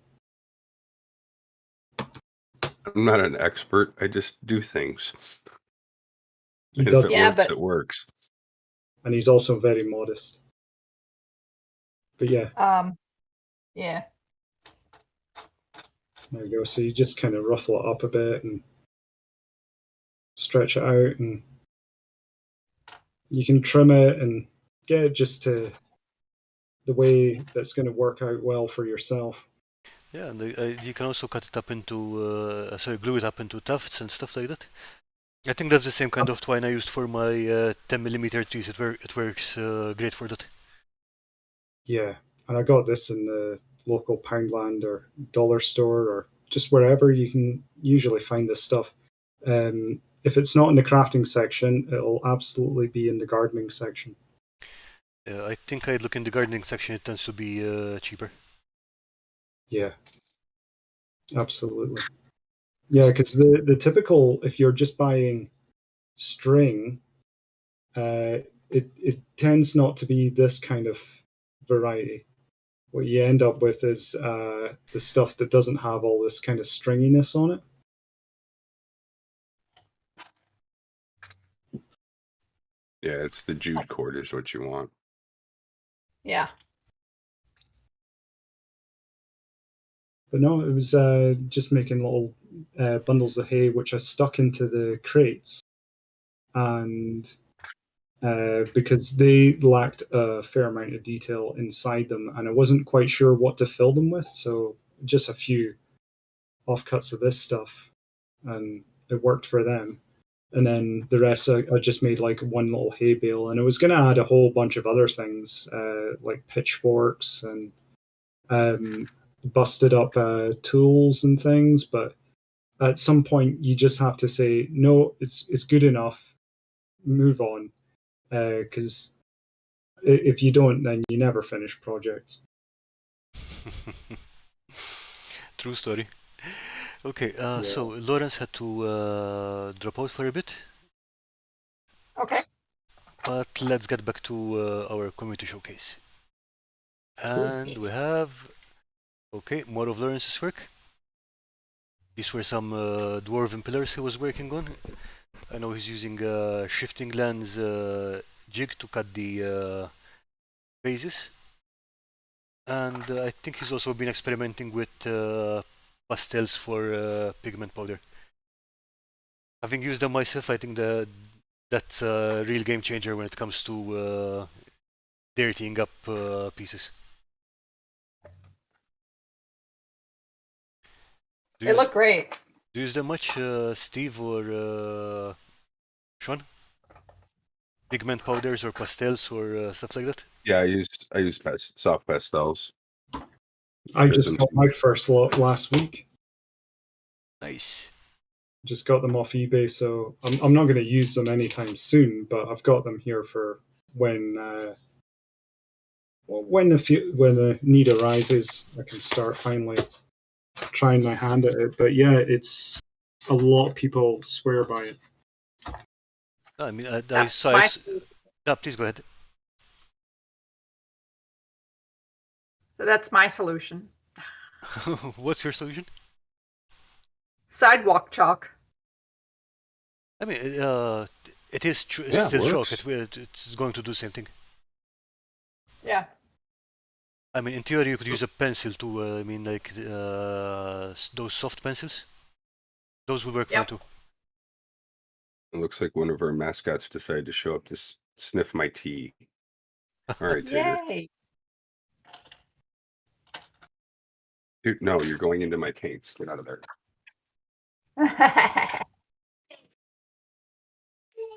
I'm not an expert. I just do things. He And does, if it Yeah, works, but it works. and he's also very modest. But yeah, yeah. there you go. So you just kind of ruffle it up a bit and stretch it out, and you can trim it and get it just to the way that's going to work out well for yourself. Yeah, and you can also cut it up into, glue it up into tufts and stuff like that. I think that's the same kind of twine I used for my 10mm trees. It works great for that. Yeah, and I got this in the local Poundland or dollar store or just wherever you can usually find this stuff. If it's not in the crafting section, it'll absolutely be in the gardening section. I think I look in the gardening section. It tends to be cheaper. Yeah, absolutely. Yeah, because the typical, if you're just buying string, it tends not to be this kind of variety. What you end up with is the stuff that doesn't have all this kind of stringiness on it. Yeah, it's the Jude cord is what you want. Yeah. But no, it was just making little bundles of hay, which I stuck into the crates. And because they lacked a fair amount of detail inside them, and I wasn't quite sure what to fill them with, so just a few offcuts of this stuff, and it worked for them. And then the rest, I just made like one little hay bale, and I was going to add a whole bunch of other things, like pitchforks and busted up tools and things. But at some point, you just have to say, no, it's good enough, move on, because if you don't, then you never finish projects. True story. Okay, Yeah. so Lawrence had to drop out for a bit, Okay. but let's get back to our community showcase. And we have, okay, more of Lawrence's work. These were some dwarven pillars he was working on. I know he's using shifting lens jig to cut the bases. And I think he's also been experimenting with pastels for pigment powder. Having used them myself, I think that's a real game changer when it comes to dirtying up pieces. Do They you, look great. do you use them much, Steve or Sean? Pigment powders or pastels or stuff like that? Yeah, I used soft pastels. I Use just them got too. my first lot last week. Nice. Just got them off eBay, so I'm not going to use them anytime soon. But I've got them here for when when the need arises. I can start finally trying my hand at it. But yeah, it's a lot of people swear by it. I mean, I That's saw. my Yeah, please go ahead. So that's my solution. What's your solution? Sidewalk chalk. I mean, it is Yeah, it still chalk. works. It's going to do the same thing. Yeah. I mean, in theory, you could use a pencil too. I mean, like those soft pencils. Those would work fine Yep. too. It looks like one of our mascots decided to show up to sniff my tea. All right, Tater. Yay. Dude, no, you're going into my paints. Get out of there.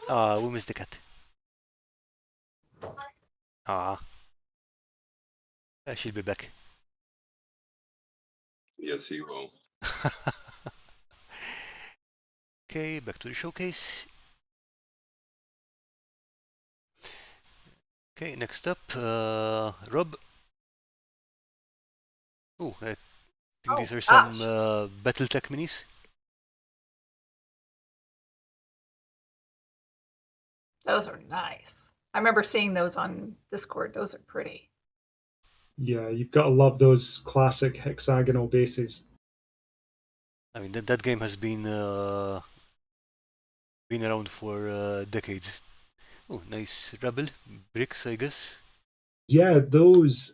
Ah, we missed the cat. Ah, she'll be back. Yes, he will. Okay, back to the showcase. Okay, next up, Rob. Oh, I think these are some BattleTech minis. Those are nice. I remember seeing those on Discord. Those are pretty. Yeah, you've got to love those classic hexagonal bases. I mean, that game has been around for decades. Oh, nice rebel bricks, I guess. Yeah, those.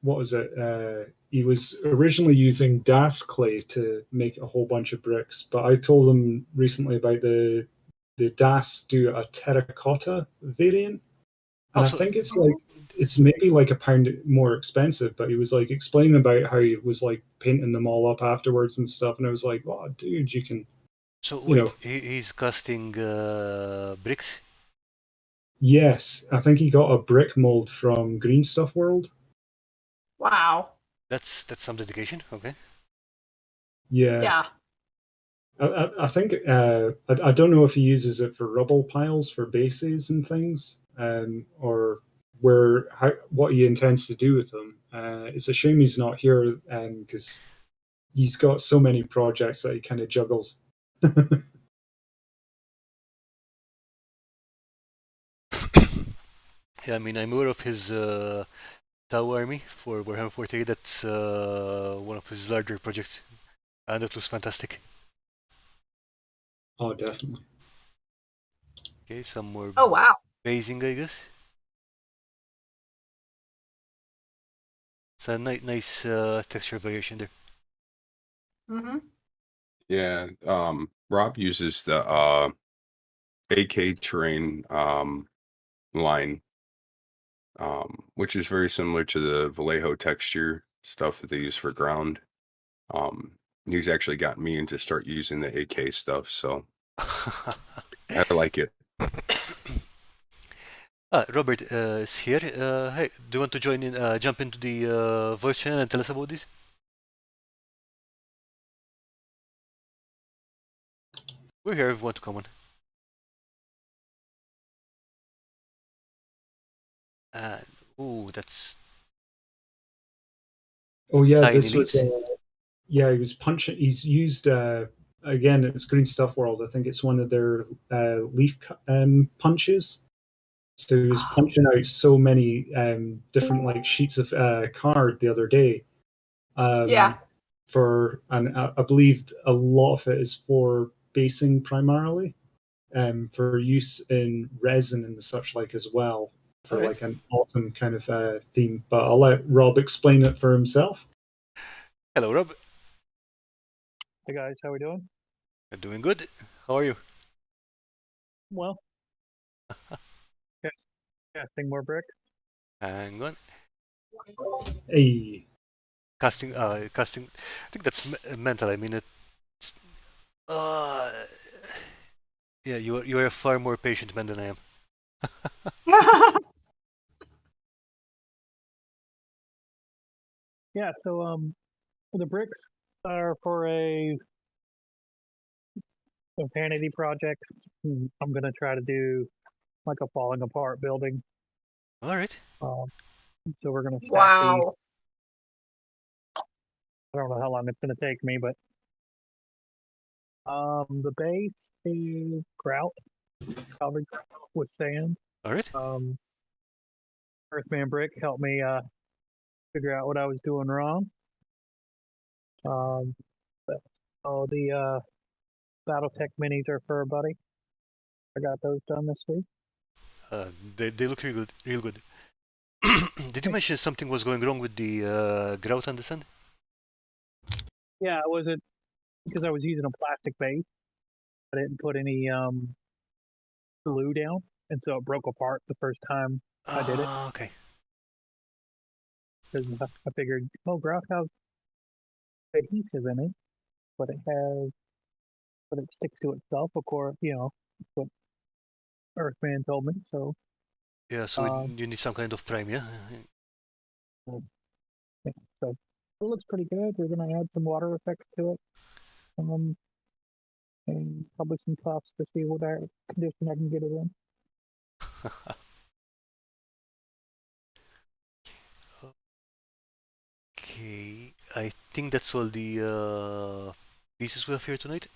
What was it? He was originally using DAS clay to make a whole bunch of bricks, but I told him recently about the DAS do a terracotta variant, and Oh, I so think it's maybe like £1 more expensive. But he was like explaining about how he was like painting them all up afterwards and stuff, and I was like, "Oh, dude, you can, so you know." wait, he's casting bricks. Yes, I think he got a brick mold from Green Stuff World. Wow. That's some dedication. Okay. Yeah. Yeah. I think I don't know if he uses it for rubble piles for bases and things, or what he intends to do with them. It's a shame he's not here because he's got so many projects that he kind of juggles. Yeah, I mean, I'm aware of his Tau army for Warhammer 40. That's one of his larger projects, and it looks fantastic. Oh, definitely. Okay, some more Oh wow. basing, I guess. It's a nice texture variation there. Mm-hmm. Yeah. Rob uses the AK terrain line, which is very similar to the Vallejo texture stuff that they use for ground. He's actually gotten me into start using the AK stuff, so I like it. Robert is here. Hey, do you want to join in? Jump into the voice channel and tell us about this? We're here if you want to come on. And ooh, that's Oh yeah, tiny this was leaves. yeah. He was punching. He's used again. It's Green Stuff World. I think it's one of their leaf punches. So he was punching out so many different like sheets of card the other day. Yeah. And I believe a lot of it is for basing primarily, for use in resin and such like as well, All for right. like an autumn kind of theme. But I'll let Rob explain it for himself. Hello, Rob. Hey guys, how we doing? Doing good. How are you? Well, casting more bricks. Hang on. Hey, Casting. I think that's mental. I mean, it's. Uh, yeah, you are a far more patient man than I am. Yeah, so the bricks are for a vanity project. I'm gonna try to do like a falling apart building. All right. Um, so we're gonna stack these. Wow. I don't know how long it's gonna take me, but the base is grout covered with sand. All right. Earthman brick helped me figure out what I was doing wrong. Um, oh, the BattleTech minis are for a buddy. I got those done this week. They look real good. Real good. Did you mention something was going wrong with the grout and the sand? Yeah, it wasn't because I was using a plastic base. I didn't put any glue down, and so it broke apart the first time I did it. Okay. Because I figured, oh, grout has adhesive in it, but it sticks to itself. Of course, that's what Earthman told me. So, Yeah, so um, you need some kind of prime, yeah? yeah, so it looks pretty good. We're gonna add some water effects to it, and probably some puffs to see what condition I can get it in. Okay, I think that's all the pieces we have here tonight.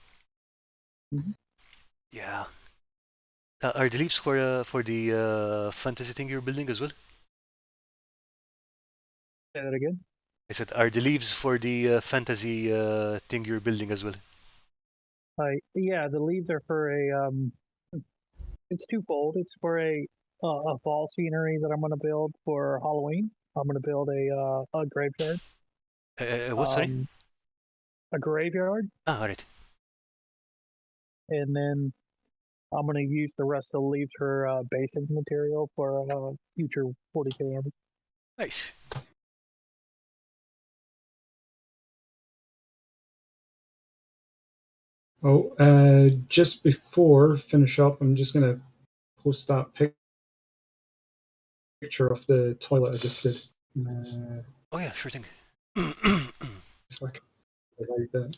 Mhm. Yeah. Are the leaves for the fantasy thing you're building as well? Say that again. I said, are the leaves for the fantasy thing you're building as well? Yeah, the leaves are for a it's twofold. It's for a fall scenery that I'm going to build for Halloween. I'm going to build a graveyard. What, sorry? A graveyard, Alright. and then I'm going to use the rest of the leaves for basic material for future 40K army. Nice. Oh, just before finish up, I'm just gonna post that picture of the toilet I just did. Oh yeah, sure thing. If I can provide that.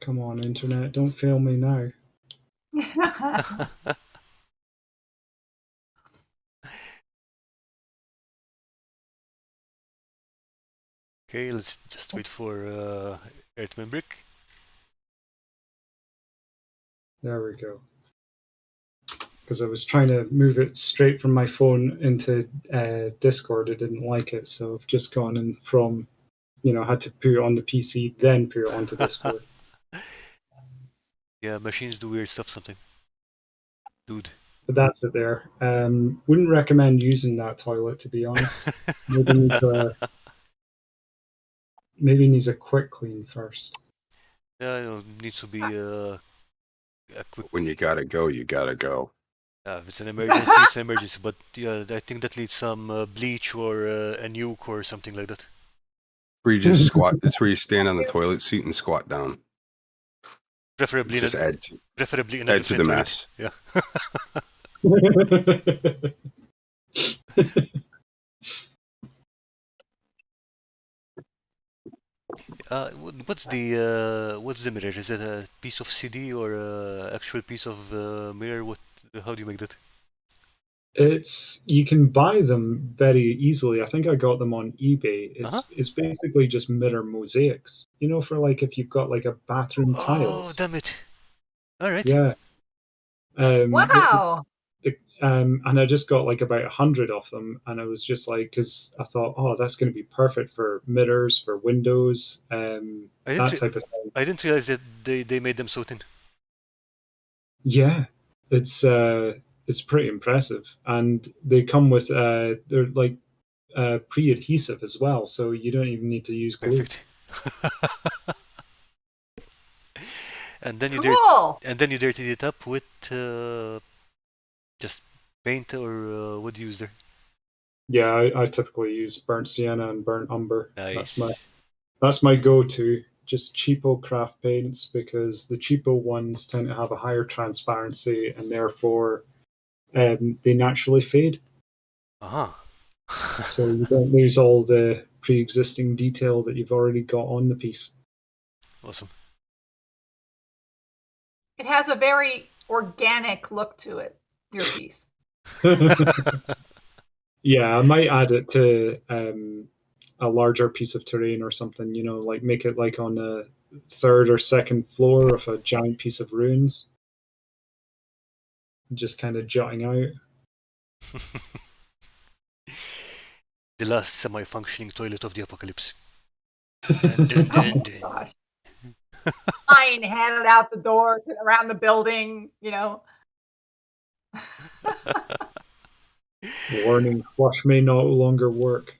Come on, internet, don't fail me now. Okay, let's just wait for Earthman Brick. There we go. Because I was trying to move it straight from my phone into Discord, it didn't like it, so I've just gone and had to put it on the PC, then put it onto Discord. Yeah, machines do weird stuff sometimes. Dude. But that's it there. Wouldn't recommend using that toilet, to be honest. Maybe needs a quick clean first. Yeah, needs to be a quick. When you gotta go, you gotta go. If it's an emergency, it's an emergency. But yeah, I think that needs some bleach or a nuke or something like that. Where you just squat. It's where you stand on the toilet seat and squat down. Preferably Just in a add to the different mess. toilet. Yeah. What's the mirror? Is it a piece of CD or a actual piece of mirror? How do you make that? You can buy them very easily. I think I got them on eBay. It's basically just mirror mosaics. For like if you've got like a bathroom Oh, tiles. damn it! All right. Yeah. Wow. And I just got like about 100 of them, and I was just like, because I thought, oh, that's going to be perfect for mirrors, for windows, that type of thing. I didn't realize that they made them so thin. Yeah, it's pretty impressive, and they come with they're like pre-adhesive as well, so you don't even need to use glue. Perfect. And then Cool. you dirtied it up with just paint or what do you use there? Yeah, I typically use burnt sienna and burnt umber. Nice. That's my go-to. Just cheapo craft paints, because the cheapo ones tend to have a higher transparency, and therefore they naturally fade. So you don't lose all the pre-existing detail that you've already got on the piece. Awesome. It has a very organic look to it, your piece. Yeah, I might add it to a larger piece of terrain or something, like make it like on the third or second floor of a giant piece of ruins. Just kind of jutting out. The last semi-functioning toilet of the apocalypse. Dun, dun, dun, dun. Gosh. Fine, headed out the door, around the building, Warning, flush may no longer work.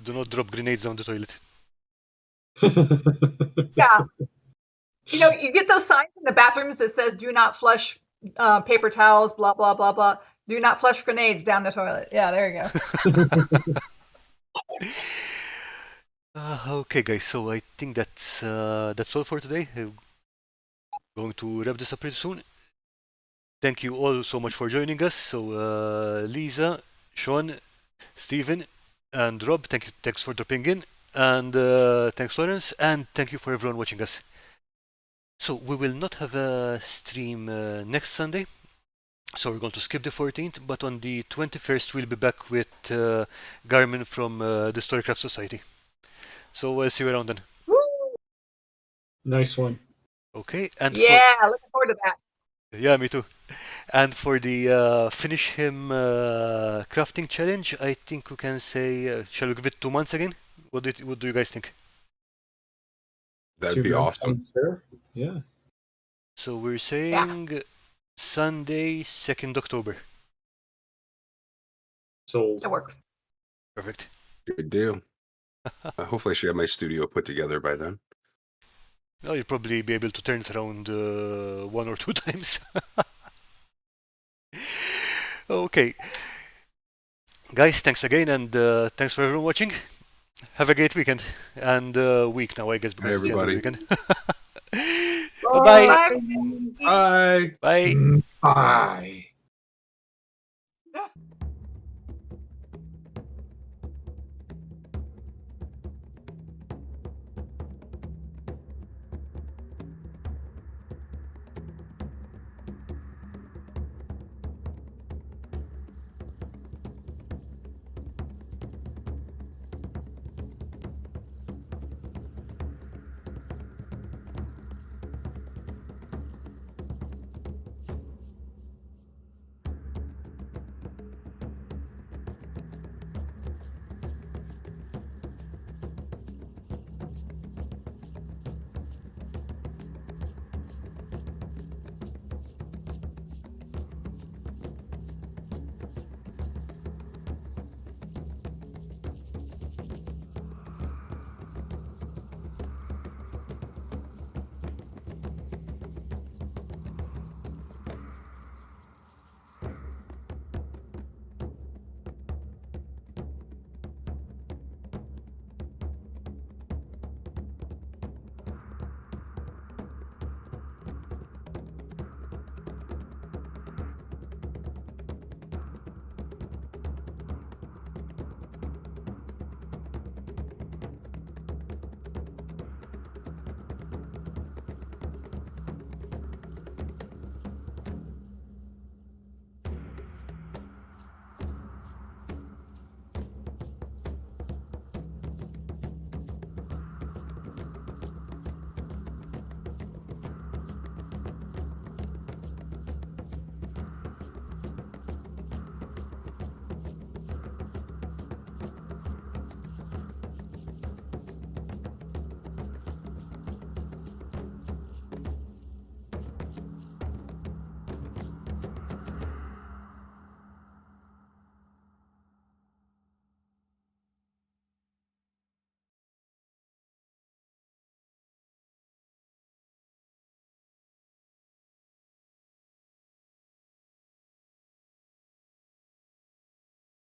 Do not drop grenades on the toilet. Yeah. You get those signs in the bathrooms that says "Do not flush paper towels," blah blah blah blah. Do not flush grenades down the toilet. Yeah, there you go. Okay, guys. So I think that's all for today. Going to wrap this up pretty soon. Thank you all so much for joining us. So Lisa, Sean, Stephen, and Rob, thanks for dropping in, and thanks Lawrence, and thank you for everyone watching us. So we will not have a stream next Sunday, so we're going to skip the 14th, but on the 21st we'll be back with Garmin from the Storycraft Society. So I'll see you around then. Nice one. Okay, and Yeah, looking forward to that. yeah, me too. And for the finish him crafting challenge, I think we can say, shall we give it 2 months again? What do you guys think? That'd 2 be months awesome. sounds fair. Yeah. So we're saying Sunday, 2nd October. So That works. Perfect. Good deal. Hopefully, I should have my studio put together by then. Now you'll probably be able to turn it around 1 or 2 times. Okay. Guys, thanks again, and thanks for everyone watching. Have a great weekend and week now, I guess, because Hey, it's the end of the everybody. weekend. Bye-bye. Bye. Bye. Bye. bye.